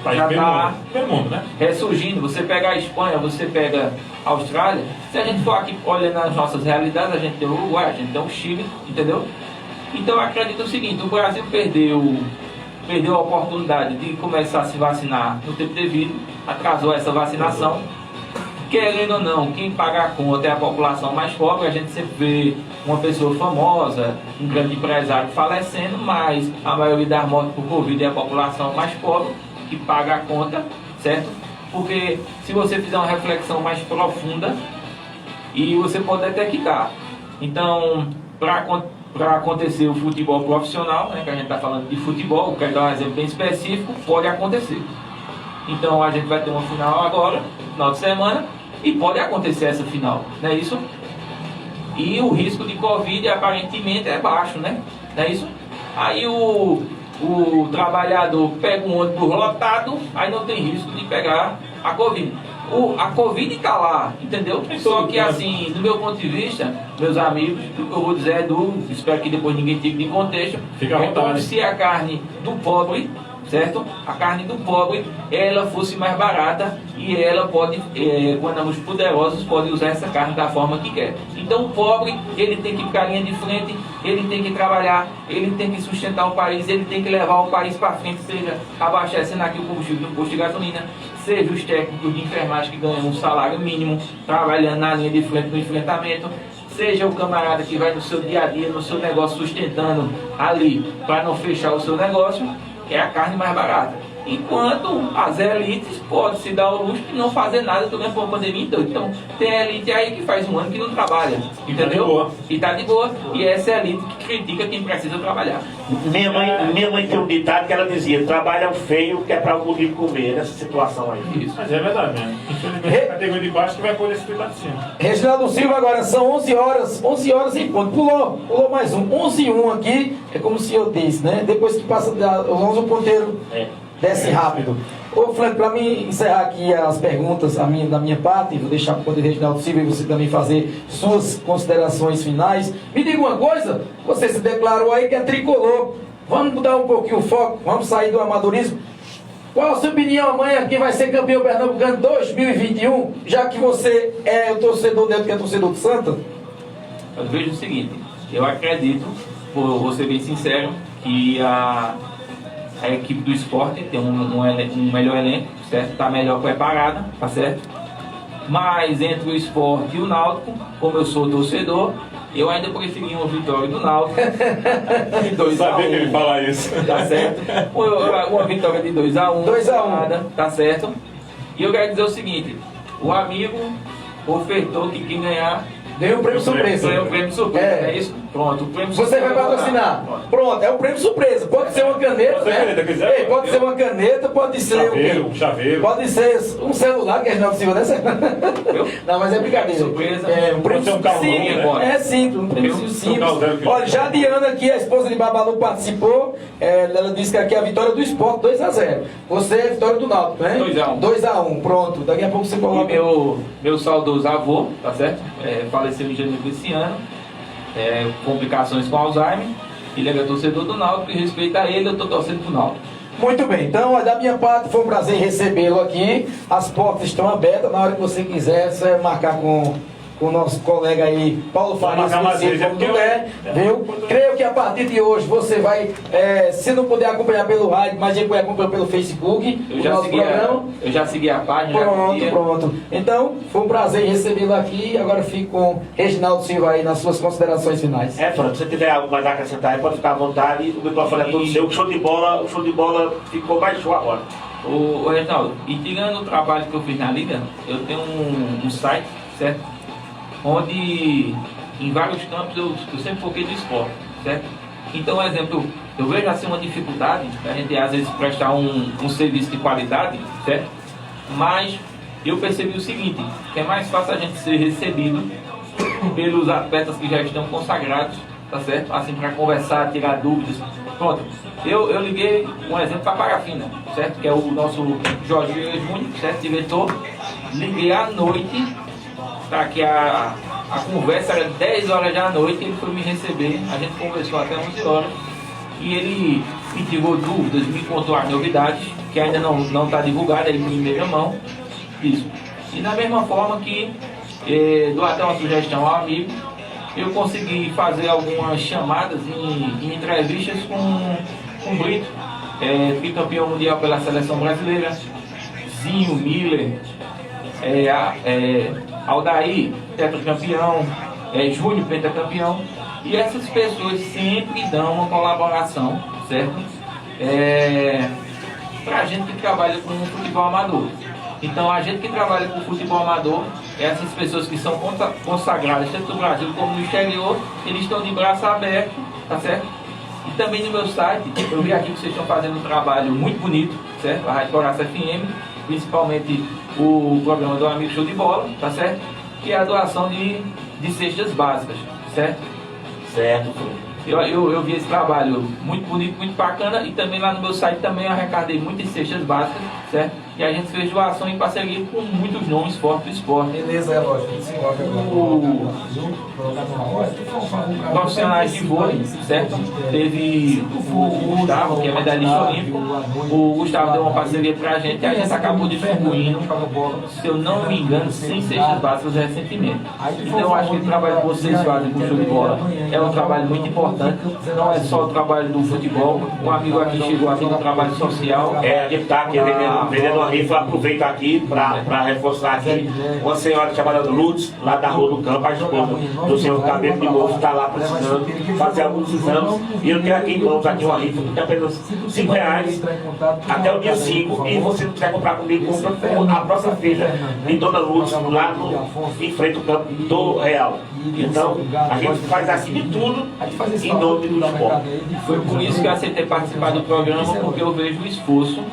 Speaker 2: já está
Speaker 4: pelo mundo, né?
Speaker 2: ressurgindo. Você pega a Espanha, você pega a Austrália. Se a gente for aqui olhando as nossas realidades, a gente tem o Uruguai, a gente tem o Chile, entendeu? Então eu acredito o seguinte: o Brasil perdeu a oportunidade de começar a se vacinar no tempo devido, atrasou essa vacinação. Querendo ou não, quem paga a conta é a população mais pobre. A gente sempre vê uma pessoa famosa, um grande empresário falecendo, mas a maioria das mortes por Covid é a população mais pobre que paga a conta, certo? Porque se você fizer uma reflexão mais profunda, e você pode detectar. Então, para acontecer o futebol profissional, né, que a gente está falando de futebol, eu quero dar um exemplo bem específico, pode acontecer. Então a gente vai ter uma final agora, final de semana, e pode acontecer essa final, não é isso? E o risco de Covid aparentemente é baixo, né? Não é isso? Aí o trabalhador pega um ônibus lotado, aí não tem risco de pegar a Covid. A Covid está lá, entendeu? Só que assim, do meu ponto de vista, meus amigos, o que eu vou dizer é espero que depois ninguém tire de contexto,
Speaker 4: Fica à
Speaker 2: é como
Speaker 4: vontade.
Speaker 2: se a carne do pobre, certo? A carne do pobre, ela fosse mais barata e ela pode, quando os poderosos podem usar essa carne da forma que quer. Então o pobre, ele tem que ficar à linha de frente, ele tem que trabalhar, ele tem que sustentar o país, ele tem que levar o país para frente, seja abastecendo aqui o combustível no posto de gasolina, seja os técnicos de enfermagem que ganham um salário mínimo, trabalhando na linha de frente no enfrentamento, seja o camarada que vai no seu dia a dia, no seu negócio, sustentando ali para não fechar o seu negócio, que é a carne mais barata. Enquanto as elites podem se dar o luxo de não fazer nada durante uma pandemia. Então tem elite aí que faz um ano que não trabalha, entendeu? E tá de boa. E essa é a elite que critica quem precisa trabalhar.
Speaker 1: Minha mãe tem um ditado que ela dizia: trabalha o feio que é para o bonito comer, nessa situação aí.
Speaker 2: Isso.
Speaker 4: Mas é verdade mesmo. Infelizmente a categoria de baixo que vai poder se cuidar de cima.
Speaker 3: Reginaldo Silva, agora são 11 horas em ponto. Pulou mais um. 11 e 1 aqui, é como o senhor disse, né? Depois que passa os 11, o ponteiro desce rápido. Ô, Frank, para mim encerrar aqui as perguntas da minha parte, vou deixar para o poder Reginaldo Silva e você também fazer suas considerações finais. Me diga uma coisa, você se declarou aí que é tricolor. Vamos mudar um pouquinho o foco, vamos sair do amadorismo. Qual a sua opinião amanhã, quem vai ser campeão pernambucano 2021, já que você é o torcedor dentro que é torcedor do Santa?
Speaker 2: Eu vejo o seguinte: eu acredito, vou ser bem sincero, que a equipe do esporte tem um melhor elenco, certo? Está melhor preparada, tá certo? Mas entre o esporte e o Náutico, como eu sou torcedor, eu ainda preferi uma vitória do Náutico de 2-1.
Speaker 4: Sabia que ele fala isso.
Speaker 2: Tá certo? Uma vitória de 2-1.
Speaker 3: 2-1.
Speaker 2: Tá certo? E eu quero dizer o seguinte: o amigo ofertou que quem ganhar
Speaker 3: Ganhou um prêmio surpresa.
Speaker 2: ganha o prêmio surpresa, é isso? Pronto, o prêmio
Speaker 3: Você vai
Speaker 2: surpresa.
Speaker 3: patrocinar. Pronto, é um prêmio surpresa. Pode ser uma caneta,
Speaker 4: Pode ser
Speaker 3: né?
Speaker 4: caneta, quiser.
Speaker 3: Ei, pode ser uma caneta, pode ser
Speaker 4: Chaveiro, um chaveiro.
Speaker 3: Pode ser um celular, que é Reginaldo Silva, né? Não, mas é brincadeira.
Speaker 2: Surpresa.
Speaker 3: É um prêmio
Speaker 4: Pode ser um carro
Speaker 3: simples,
Speaker 2: novo, né?
Speaker 3: É simples, um prêmio
Speaker 2: Um
Speaker 3: simples.
Speaker 4: carro zero quilômetro.
Speaker 3: Olha, já a Diana aqui, a esposa de Babalu, participou. Ela disse que aqui é a vitória do esporte, 2-0. Você é a vitória do Náutico, né?
Speaker 2: 2-1.
Speaker 3: 2-1, pronto. Daqui a pouco você
Speaker 2: E
Speaker 3: coloca.
Speaker 2: meu saudoso avô, tá certo? Faleceu em janeiro desse ano. Complicações com Alzheimer. Ele era torcedor do Náutico e respeito a ele, eu tô torcendo pro Náutico.
Speaker 3: Muito bem, então da minha parte foi um prazer recebê-lo aqui. As portas estão abertas, na hora que você quiser, você vai marcar com o nosso colega aí, Paulo Farias, viu? Creio que a partir de hoje você vai, se não puder acompanhar pelo rádio, mas vai acompanhar pelo Facebook,
Speaker 2: eu já segui a página.
Speaker 3: Pronto. Então, foi um prazer recebê-lo aqui. Agora fico com Reginaldo Silva aí nas suas considerações finais.
Speaker 1: Fernando, se você tiver algo mais a acrescentar aí, pode ficar à vontade. O microfone é todo seu. O show de bola ficou mais show agora.
Speaker 2: O Reginaldo, e tirando o trabalho que eu fiz na Liga, eu tenho um site, certo? Onde em vários campos eu sempre foquei no esporte, certo? Então, por exemplo, eu vejo assim uma dificuldade a gente às vezes prestar um serviço de qualidade, certo? Mas eu percebi o seguinte, que é mais fácil a gente ser recebido pelos atletas que já estão consagrados, tá certo? Assim, para conversar, tirar dúvidas. Pronto, eu liguei um exemplo para a Parafina, certo? Que é o nosso Jorge Júnior, certo? Diretor. Liguei à noite. Tá, que a conversa era 10 horas da noite, ele foi me receber, a gente conversou até 11 horas e ele me tirou dúvidas, me contou as novidades, que ainda não está divulgada, ele em primeira mão, isso. E da mesma forma que dou até uma sugestão ao amigo, eu consegui fazer algumas chamadas em entrevistas com o Brito, tricampeão mundial pela seleção brasileira, Zinho, Miller, Aldair, tetracampeão, Júnior, pentacampeão, e essas pessoas sempre dão uma colaboração, certo? Para a gente que trabalha com o futebol amador. Então, a gente que trabalha com o futebol amador, essas pessoas que são consagradas, tanto no Brasil como no exterior, eles estão de braço aberto, tá certo? E também no meu site, eu vi aqui que vocês estão fazendo um trabalho muito bonito, certo? A Rádio Coração FM, principalmente o programa do Amigo Show de Bola, tá certo? Que é a doação de cestas básicas, certo?
Speaker 1: Certo.
Speaker 2: Eu vi esse trabalho muito bonito, muito bacana, e também lá no meu site também eu arrecadei muitas cestas básicas, certo? E a gente fez doação em parceria com muitos nomes fortes do esporte.
Speaker 3: Beleza, lógico.
Speaker 2: Profissionais de vôlei, certo? Teve o Gustavo, que é medalhista olímpico. O Gustavo deu uma parceria pra gente e a gente acabou distribuindo, se eu não me engano, 100 cestas básicas recentemente. Então eu acho que o trabalho que vocês fazem com o show de bola é um trabalho muito importante. Não é só o trabalho do futebol. Um amigo aqui chegou aqui no trabalho social.
Speaker 1: A gente está aqui vendendo uma rifa, aproveita aqui para reforçar aqui. Uma senhora chamada Lourdes, lá da Rua do Campo, a esposa do senhor Cabelo de Moço, está lá precisando fazer alguns exames. E eu tenho aqui em mãos aqui uma rifa que é apenas R$5 até o dia 5. E você não quiser comprar comigo, compra com a próxima feira de Dona Lourdes, lá em frente ao campo do Real. Então, a gente faz assim de tudo em nome do esporte.
Speaker 2: Foi por isso que eu aceitei participar do programa, porque eu vejo o esforço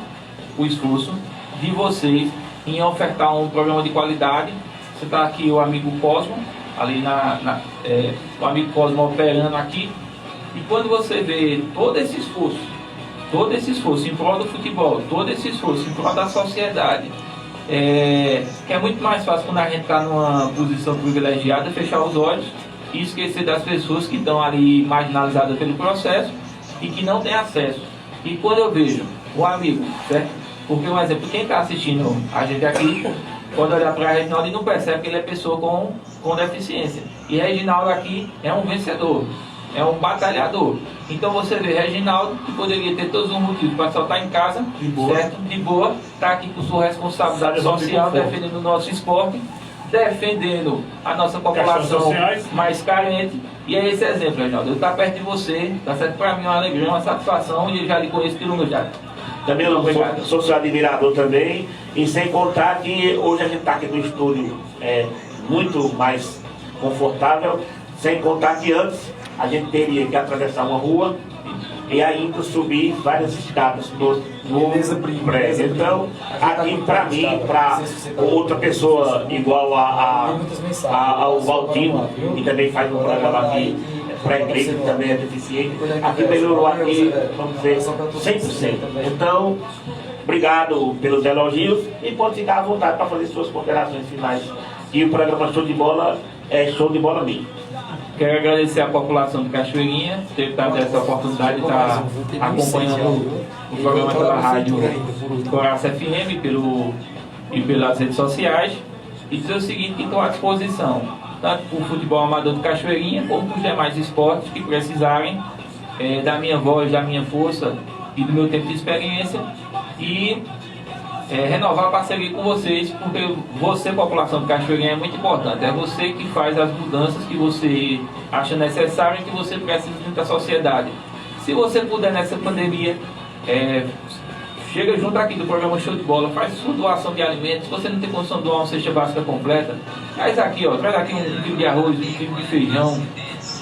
Speaker 2: de vocês em ofertar um programa de qualidade. Você está aqui o amigo Cosmo, ali o amigo Cosmo operando aqui, e quando você vê todo esse esforço em prol do futebol, todo esse esforço em prol da sociedade, que é muito mais fácil quando a gente está numa posição privilegiada, fechar os olhos e esquecer das pessoas que estão ali marginalizadas pelo processo e que não têm acesso. E quando eu vejo um amigo, certo? Porque, um exemplo, quem está assistindo a gente aqui, pode olhar para Reginaldo e não percebe que ele é pessoa com deficiência. E Reginaldo aqui é um vencedor, é um batalhador. Então você vê Reginaldo, que poderia ter todos os motivos para só estar em casa, certo? De boa, está aqui com sua responsabilidade social, defendendo o nosso esporte, defendendo a nossa população mais carente. E é esse exemplo, Reginaldo. Eu estou perto de você, tá certo? Para mim é uma alegria, uma satisfação, e eu já lhe conheço pelo meu já.
Speaker 1: Também eu sou seu admirador também, e sem contar que hoje a gente está aqui no estúdio muito mais confortável, sem contar que antes a gente teria que atravessar uma rua e ainda subir várias escadas do prédio. Então, aqui para mim, para outra pessoa igual ao Valtinho, que também faz um programa aqui para a igreja, que também é deficiente, aqui melhorou aqui, vamos dizer, 100%. Então, obrigado pelos elogios e pode ficar à vontade para fazer suas considerações finais. E o programa Show de Bola é Show de Bola mesmo.
Speaker 2: Quero agradecer a população de Cachoeirinha por ter dado essa oportunidade de estar acompanhando o programa pela rádio Coraça FM e pelas redes sociais. E dizer o seguinte, que estou à disposição, tanto para o futebol amador de Cachoeirinha, como para os demais esportes que precisarem da minha voz, da minha força e do meu tempo de experiência. E renovar a parceria com vocês, porque você, população de Cachoeirinha, é muito importante. É você que faz as mudanças que você acha necessário e que você precisa dentro da sociedade. Se você puder, nessa pandemia, chega junto aqui do programa Show de Bola, faz sua doação de alimentos. Se você não tem condição de doar uma cesta básica completa, traz aqui um quilo de arroz, um quilo de feijão,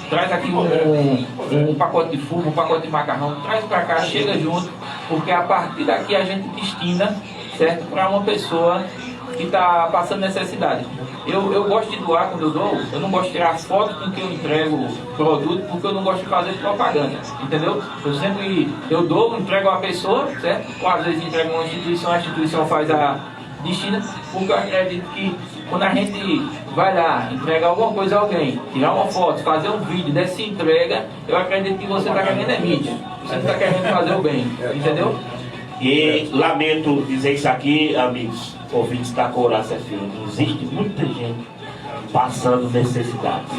Speaker 2: traz aqui um pacote de fumo, um pacote de macarrão, traz para cá, chega junto, porque a partir daqui a gente destina, certo, para uma pessoa que está passando necessidade. Eu gosto de doar quando eu dou, eu não gosto de tirar foto com que eu entrego produto, porque eu não gosto de fazer propaganda, entendeu? Eu dou, entrego a uma pessoa, certo? Ou às vezes entrego uma instituição, a instituição faz a destina, porque eu acredito que quando a gente vai lá, entregar alguma coisa a alguém, tirar uma foto, fazer um vídeo dessa entrega, eu acredito que você está querendo mídia, você não está querendo fazer o bem, entendeu?
Speaker 1: E lamento dizer isso aqui, amigos, ouvintes da Coraça FM, existe muita gente passando necessidades.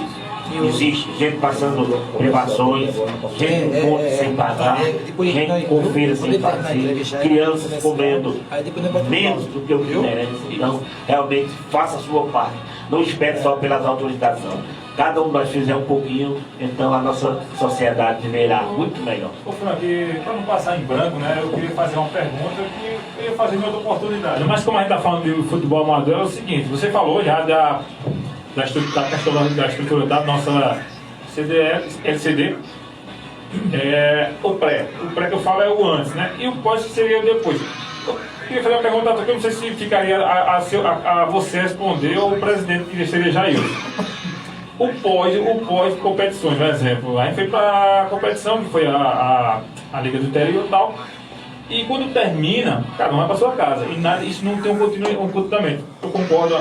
Speaker 1: Existe gente passando privações, gente com conta sem pagar, gente com feira sem fazer, crianças comendo menos do que o que merece. Então, realmente, faça a sua parte. Não espere só pelas autoridades, não. Cada um de nós fizer um pouquinho, então a nossa sociedade viverá muito melhor.
Speaker 4: Ô, Frank, para não passar em branco, né, eu queria fazer uma pergunta que eu ia fazer em outra oportunidade. Mas como a gente está falando de futebol amador, é o seguinte, você falou já da estrutura da nossa LCD, o pré que eu falo é o antes, né? E o pós que seria o depois. Eu queria fazer uma pergunta que eu não sei se ficaria a você responder ou o presidente, que seria já eu. O pós competições, por exemplo, a gente foi para a competição, que foi a Liga do Interior e tal, e quando termina, cada um vai para sua casa, e nada, isso não tem um continuamento. Eu concordo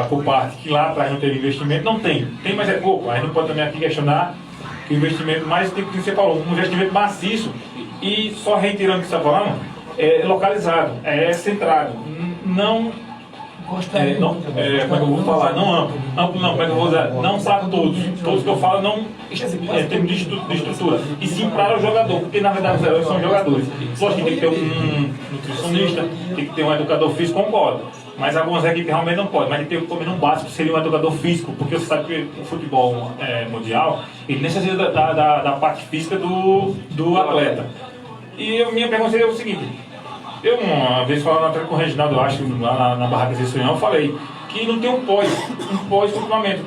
Speaker 4: por parte que lá atrás não teve investimento, não tem, mas é pouco. A gente não pode também aqui questionar que o investimento, mais tem que você falou, um investimento maciço, e só reiterando o que você está falando, é localizado, é centrado, não como é que eu vou falar? Não amplo não, como é que eu vou usar? Não para todos que eu falo não em termos de estrutura, e sim para o jogador, porque na verdade os heróis são jogadores. Lógico que tem que ter um nutricionista, tem que ter um educador físico, concordo, mas algumas equipes realmente não podem, mas tem que ter pelo menos um básico, seria um educador físico, porque você sabe que o futebol mundial, ele necessita da parte física do atleta. E a minha pergunta seria o seguinte: eu uma vez falando com o Reginaldo, eu acho, lá na Barraca de Sonhão, eu falei que não tem um pós-continuamento.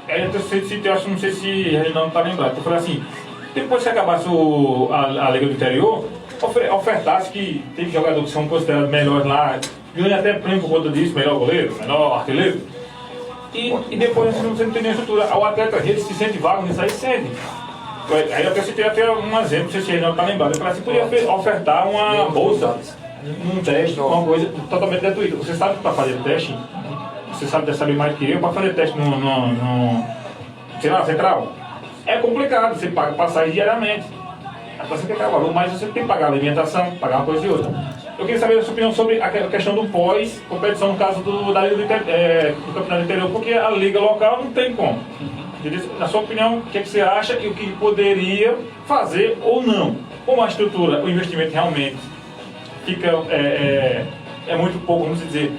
Speaker 4: Eu acho, não sei se o Reginaldo está lembrado. Eu falei assim, depois que acabasse a Liga do Interior, ofertasse que tem jogadores que são considerados melhores lá, ganha até prêmio por conta disso, melhor goleiro, melhor artilheiro. E depois você não tem nenhuma estrutura. O atleta, ele se sente vago nisso aí, sente. Aí até citei até um exemplo, não sei se o Reginaldo está lembrado. Eu falei assim, podia ofertar uma bolsa, um teste, uma coisa totalmente gratuita. Você sabe para fazer teste, você sabe saber mais que eu, para fazer teste sei lá, central, é complicado, você paga passagem diariamente. Você tem que pagar valor, mas você tem que pagar alimentação, pagar uma coisa e outra. Eu queria saber a sua opinião sobre a questão do pós-competição, no caso da Liga do Campeonato Interior, porque a Liga local não tem como. Na sua opinião, o que você acha e o que poderia fazer ou não? Como a estrutura, o investimento realmente fica muito pouco, vamos dizer,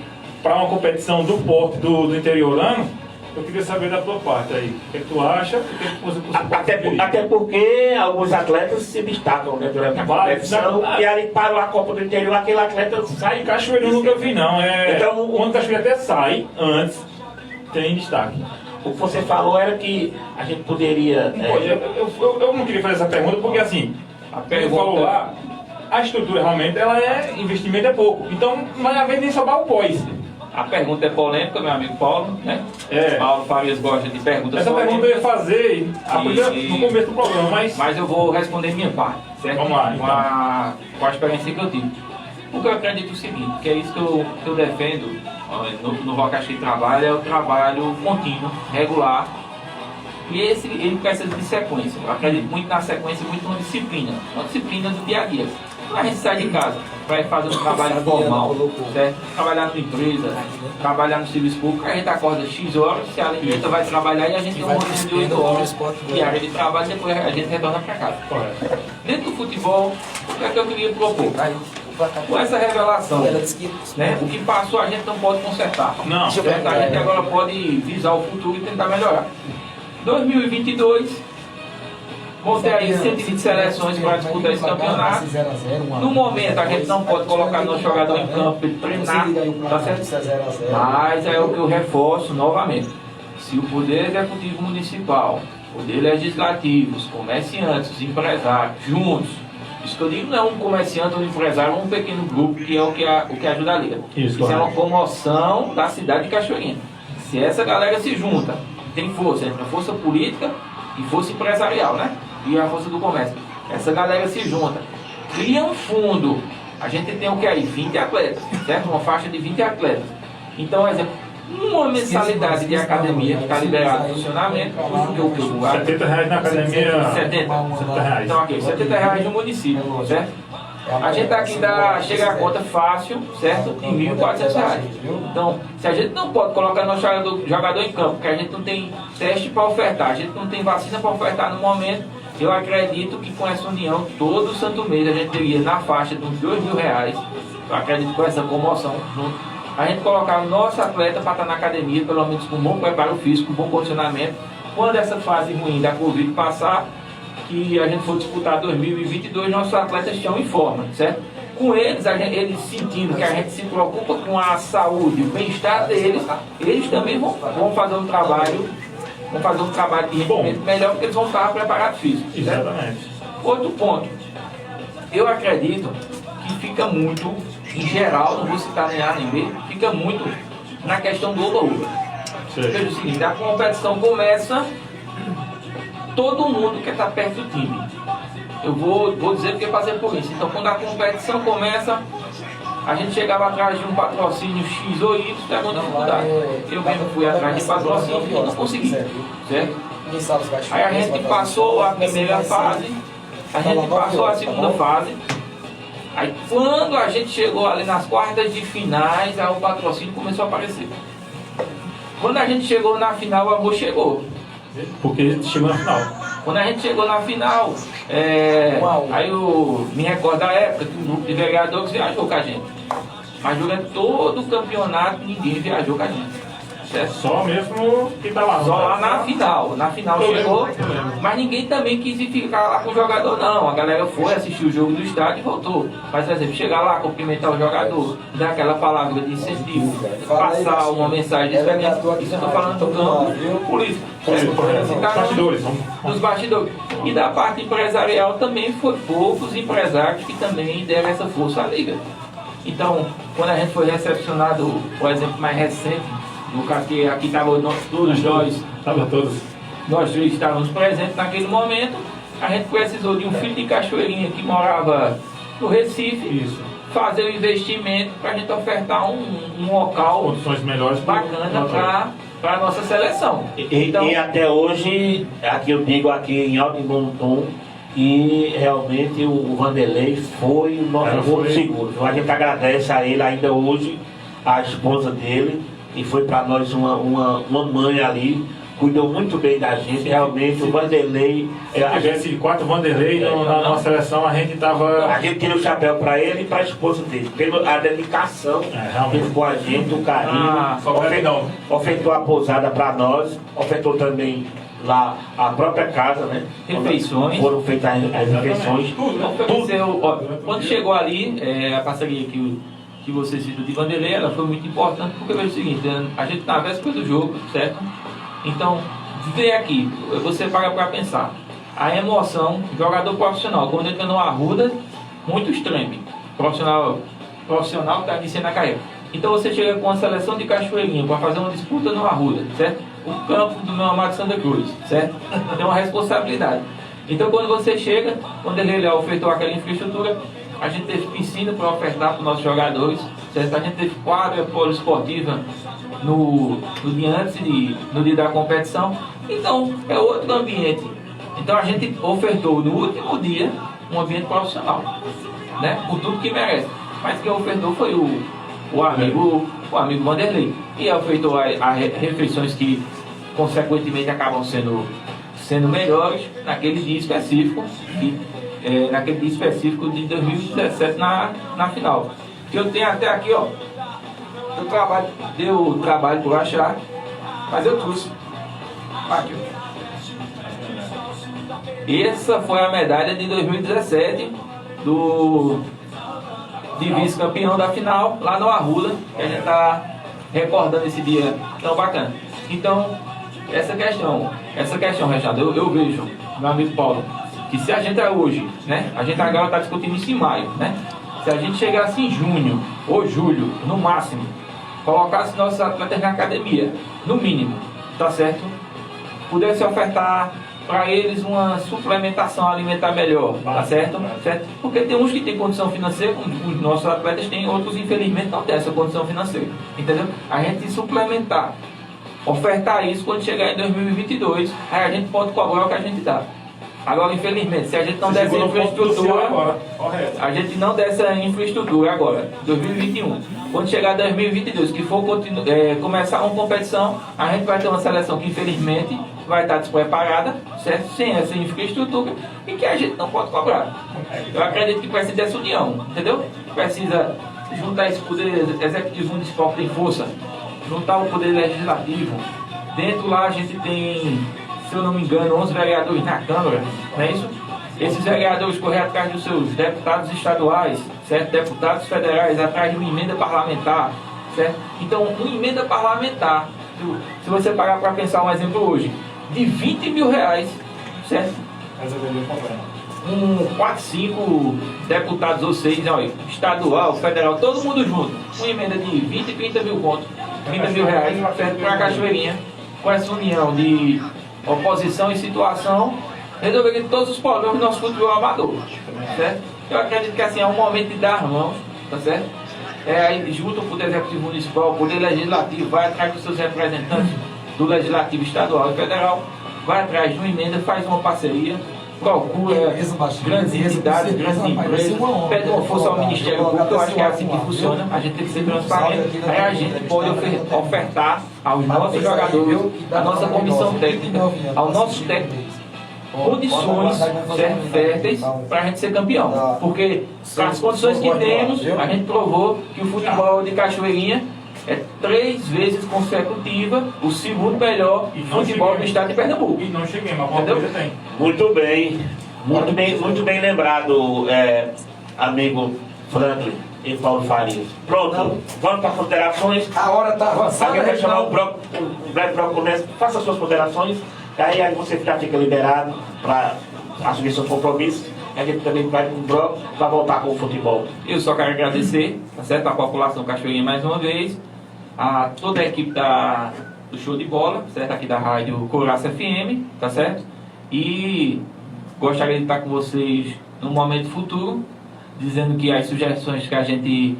Speaker 4: para uma competição do porte do interiorano, eu queria saber da tua parte aí. O que tu acha? O que você
Speaker 1: até porque alguns atletas se destacam, né, durante a competição, e ali para a Copa do Interior, aquele atleta sai.
Speaker 4: Em Cachoeiro eu nunca vi, não.
Speaker 1: Então,
Speaker 4: quando Cachoeiro até sai, antes, tem destaque.
Speaker 1: O que você falou era que a gente poderia...
Speaker 4: Eu não queria fazer essa pergunta porque, assim, a pergunta falou lá, a estrutura realmente, investimento é pouco. Então, não vai haver nem sobrar o pós.
Speaker 2: A pergunta é polêmica, meu amigo Paulo, né? Paulo Farias gosta de perguntas
Speaker 4: Essa pergunta eu ia fazer no começo do programa, mas
Speaker 2: eu vou responder minha parte, certo?
Speaker 4: Vamos lá, então.
Speaker 2: Com a experiência que eu tive. Porque eu acredito o seguinte, que é isso que eu defendo no Rocaxi Trabalho, é o trabalho contínuo, regular, E ele precisa de sequência. Eu acredito muito na sequência, muito na disciplina. Uma disciplina do dia a dia. Quando a gente sai de casa, vai fazer um trabalho formal, certo? Trabalhar numa empresa, trabalhar no serviço público, a gente acorda X horas, se alimenta, vai trabalhar e a gente tem um roteiro de 8 horas diária de trabalho, depois a gente retorna para casa.
Speaker 4: Correto.
Speaker 2: Dentro do futebol, o que é que eu queria propor? Com essa revelação, né? O que passou a gente não pode consertar.
Speaker 4: Não.
Speaker 2: Certo? A gente agora pode visar o futuro e tentar melhorar. 2022, vão ter aí 120 seleções para disputar esse campeonato. No momento, a gente não pode colocar nosso jogador em campo para ele treinar, tá certo? Mas é o que eu reforço novamente. Se o Poder Executivo Municipal, Poder Legislativo, os comerciantes, os empresários, juntos, isso que eu digo não é um comerciante ou um empresário, é um pequeno grupo que é o que ajuda a Liga. Isso é uma comoção da cidade de Cachoeirinha. Se essa galera se junta, tem força, entre a força política e força empresarial, né? E a força do comércio. Essa galera se junta, cria um fundo. A gente tem o que aí? 20 atletas, certo? Uma faixa de 20 atletas. Então, exemplo, uma mensalidade de academia que está liberada no funcionamento,
Speaker 4: R$70 na academia.
Speaker 2: 70 reais. Então, aqui, R$70 no município, certo? A gente aqui chega a conta fácil, certo? Em R$1.400. Então, se a gente não pode colocar nosso jogador em campo, porque a gente não tem teste para ofertar, a gente não tem vacina para ofertar no momento, eu acredito que com essa união, todo santo mês a gente teria na faixa de uns R$2.000. Eu acredito que com essa comoção junto, a gente colocar o nosso atleta para estar na academia, pelo menos com um bom preparo físico, com um bom condicionamento. Quando essa fase ruim da Covid passar, que a gente for disputar 2022, nossos atletas estão em forma, certo? Com eles, eles sentindo que a gente se preocupa com a saúde, o bem-estar deles, eles também vão fazer um trabalho, de rendimento melhor, porque eles vão estar preparados físicos.
Speaker 4: Exatamente.
Speaker 2: Outro ponto, eu acredito que fica muito, em geral, não vou citar nem A nem B, fica muito na questão do oba-oba. Veja o seguinte, a competição começa, todo mundo quer estar perto do time. Eu vou dizer porque passei por isso. Então, quando a competição começa, a gente chegava atrás de um patrocínio X ou Y, pegou dificuldade. Eu mesmo fui atrás de patrocínio e não consegui, certo? Aí a gente passou a primeira fase, a gente passou a segunda fase. Aí quando a gente chegou ali nas quartas de finais, aí o patrocínio começou a aparecer. Quando a gente chegou na final, o amor chegou.
Speaker 4: Porque a gente chegou na final.
Speaker 2: Quando a gente chegou na final, aí eu me recordo da época que um grupo de vereadores viajou com a gente. Mas durante todo o campeonato ninguém viajou com a gente. Certo?
Speaker 4: Só mesmo que tá lá.
Speaker 2: Só lá na final. Na final chegou, mas ninguém também quis ficar lá com o jogador, não. A galera foi assistir o jogo do estádio e voltou. Mas, por exemplo, chegar lá, cumprimentar o jogador, dar aquela palavra de incentivo, passar uma mensagem diferente. Isso eu estou falando do campo político. Dos bastidores. E da parte empresarial também foi poucos empresários que também deram essa força à Liga. Então, quando a gente foi recepcionado, por exemplo, mais recente, no caso que aqui estavam todos nós três estávamos presentes naquele momento, a gente precisou de um filho de Cachoeirinha que morava no Recife, fazer o investimento para a gente ofertar um local
Speaker 4: condições melhores
Speaker 2: bacana para a nossa seleção.
Speaker 1: Então, e até hoje, aqui eu digo aqui em alto e bom tom, e realmente o Vanderlei foi o nosso ponto seguro. A gente agradece a ele ainda hoje, a esposa dele, e foi para nós uma mãe ali, cuidou muito bem da gente, realmente o Vanderlei.
Speaker 4: Se tivesse 4 Vanderlei na nossa seleção, a gente tava.
Speaker 1: A gente tira o chapéu para ele e para a esposa dele, pela dedicação que ele com a gente, o carinho, ofertou a pousada para nós, ofertou também lá a própria casa, né?
Speaker 2: Refeições.
Speaker 1: Foram feitas as refeições.
Speaker 2: Quando chegou ali, a parceria que você citou de Vanderlei, ela foi muito importante, porque veja o seguinte, a gente na véspera do jogo, certo? Então, ver aqui, você para pensar, a emoção, jogador profissional, quando entra no Arruda, muito extreme, profissional que está iniciando a carreira. Então você chega com a seleção de Cachoeirinha para fazer uma disputa no Arruda, certo? O campo do meu amado Santa Cruz, certo? Tem uma responsabilidade. Então quando você chega, quando ele ofertou aquela infraestrutura, a gente teve piscina para ofertar para os nossos jogadores, certo? A gente teve quadra poliesportiva no dia antes, no dia da competição. Então, é outro ambiente. Então, a gente ofertou no último dia um ambiente profissional, né? Por tudo que merece. Mas quem ofertou foi o amigo Vanderlei. E ofertou as refeições que, consequentemente, acabam sendo melhores naquele dia específico, naquele dia específico de 2017 na final. Que eu tenho até aqui, ó, deu trabalho por achar, mas eu trouxe. Aqui, ó. Essa foi a medalha de 2017 de vice-campeão da final lá no Arruda, que a gente está recordando esse dia tão bacana. Então, essa questão, Reginaldo, eu vejo, meu amigo Paulo, que se a gente hoje, né, a gente agora está discutindo isso em maio, né, se a gente chegasse em junho ou julho, no máximo, colocasse nossos atletas na academia, no mínimo, tá certo? Pudesse ofertar para eles uma suplementação alimentar melhor, tá certo? Certo? Porque tem uns que têm condição financeira, os nossos atletas têm, outros infelizmente não têm essa condição financeira, entendeu? A gente suplementar, ofertar isso quando chegar em 2022, aí a gente pode cobrar o que a gente dá. Agora, infelizmente, se a gente não der essa infraestrutura, a gente não der essa infraestrutura agora, 2021, quando chegar 2022, que for começar uma competição, a gente vai ter uma seleção que infelizmente vai estar despreparada, certo? Sem essa infraestrutura, e que a gente não pode cobrar. Eu acredito que precisa dessa união, entendeu? Precisa juntar esse poder executivo municipal que tem força, juntar o poder legislativo. Dentro lá a gente tem, se eu não me engano, 11 vereadores na Câmara, não é isso? Esses vereadores correm atrás dos seus deputados estaduais, certo? Deputados federais, atrás de uma emenda parlamentar, certo? Então, uma emenda parlamentar, se você parar para pensar um exemplo hoje, de 20 mil reais, certo? Um 4, 5 deputados ou 6, não, estadual, federal, todo mundo junto, uma emenda de 20, 30 mil pontos, 30 mil reais, certo? Para a Cachoeirinha, com essa união de oposição e situação, resolveria todos os problemas do nosso futebol amador, certo? Eu acredito que assim é um momento de dar mãos, tá certo? Aí junto o Poder Executivo Municipal, o Poder Legislativo, vai atrás dos seus representantes do Legislativo Estadual e Federal, vai atrás de uma emenda, faz uma parceria, procura grandes entidades, grandes empresas, pede uma força ao Ministério Público. Eu acho que é assim que funciona, a gente tem que ser transparente, aí a gente pode ofertar aos nossos jogadores, à nossa comissão técnica, aos nossos técnicos, condições férteis para a gente ser campeão. Porque as condições que temos, a gente provou que o futebol de Cachoeirinha é 3 vezes consecutiva o segundo melhor futebol do estado de Pernambuco.
Speaker 4: E não cheguei, mas alguma coisa tem.
Speaker 1: Muito bem lembrado, amigo Franklin e Paulo Farias. Pronto, vamos para as considerações.
Speaker 3: A hora está avançada.
Speaker 1: Alguém vai chamar o breve começo, faça as suas considerações, aí você já fica liberado para assumir seus compromissos. A gente também vai para o bloco para voltar com o futebol.
Speaker 2: Eu só quero agradecer, tá certo, a população cachoeirinha mais uma vez, a toda a equipe do Show de Bola, certo, aqui da rádio Couraça FM, tá certo? E gostaria de estar com vocês no momento futuro, dizendo que as sugestões que a gente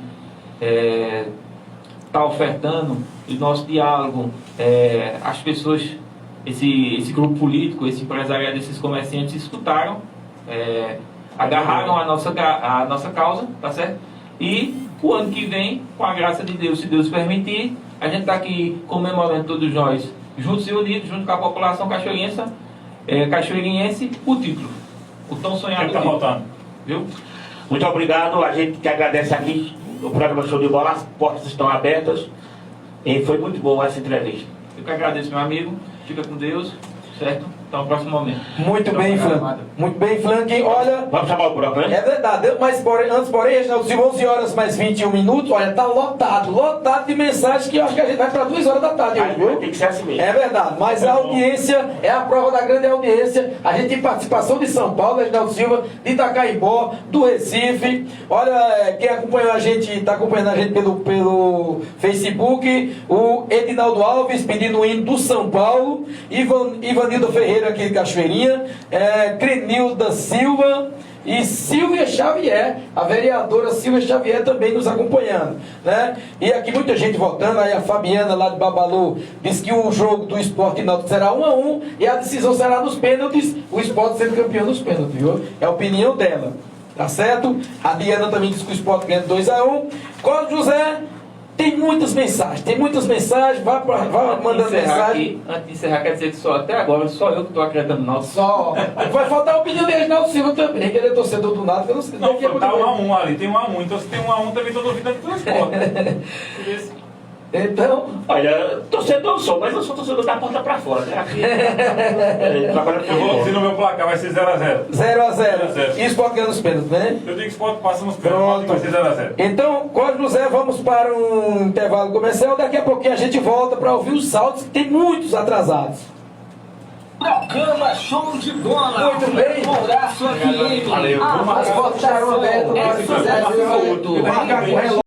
Speaker 2: está ofertando, o nosso diálogo, as pessoas, esse grupo político, esse empresariado, esses comerciantes escutaram, agarraram a nossa causa, tá certo? E o ano que vem, com a graça de Deus, se Deus permitir, a gente está aqui comemorando todos nós, juntos e unidos, junto com a população cachoeirense, o título, o tão sonhado
Speaker 4: Tá
Speaker 2: título.
Speaker 4: faltando.
Speaker 2: Viu?
Speaker 1: Muito obrigado, a gente que agradece aqui o programa Show de Bola, as portas estão abertas e foi muito boa essa entrevista.
Speaker 2: Eu que agradeço, meu amigo, fica com Deus, certo? Até o próximo momento.
Speaker 3: Muito bem, Frank. Muito bem, Frank. Olha,
Speaker 1: Vamos chamar o bloco, né?
Speaker 3: é verdade, mas antes, porém, Reginaldo Silva, 11 horas mais 21 minutos, olha, tá lotado de mensagens que eu acho que a gente vai para 2 horas da tarde hoje, viu?
Speaker 1: Tem que ser assim mesmo.
Speaker 3: É verdade, mas a audiência é a prova da grande audiência. A gente tem participação de São Paulo, Reginaldo Silva, de Itacaimbó, do Recife. Olha, quem acompanhou a gente, está acompanhando a gente pelo Facebook, o Edinaldo Alves pedindo o hino do São Paulo, Ivanildo Ferreira Mineiro aqui de Cachoeirinha, Crenilda Silva e Silvia Xavier, a vereadora Silvia Xavier também nos acompanhando, né? E aqui muita gente votando, aí a Fabiana lá de Babalu disse que o jogo do Sport e Náutico será 1-1 e a decisão será nos pênaltis, o Sport sendo campeão nos pênaltis, viu? É a opinião dela, tá certo? A Diana também disse que o Sport ganha 2-1. Código José, tem muitas mensagens, vai mandando mensagem.
Speaker 2: Antes de encerrar, quer dizer que só até agora, só eu que estou acreditando no Náutico.
Speaker 3: Só. Vai faltar a opinião de Reginaldo Silva também, que ele é torcedor do Náutico, eu não sei.
Speaker 4: Não, tá 1-1 ali, tem 1-1, então se tem 1-1 também tô duvidando do Sport.
Speaker 3: Então,
Speaker 1: Olha, torcedor eu sou, mas eu sou torcedor da porta pra fora, né? Aqui, trabalha
Speaker 4: Eu vou dizer no meu placar, vai ser 0-0.
Speaker 3: 0-0. E o Sport ganha nos pênaltis, né?
Speaker 4: Eu digo que o Sport passa nos pênaltis, vai ser 0-0.
Speaker 3: Então, Código José, vamos para um intervalo comercial. Daqui a pouquinho a gente volta para ouvir os saltos, que tem muitos atrasados.
Speaker 5: Programa Show de Bola.
Speaker 3: Muito bem.
Speaker 5: Moraço FM.
Speaker 1: Valeu.
Speaker 3: As votos já eram abertas.
Speaker 1: Esse programa é outro.
Speaker 3: Marcar com o relógio.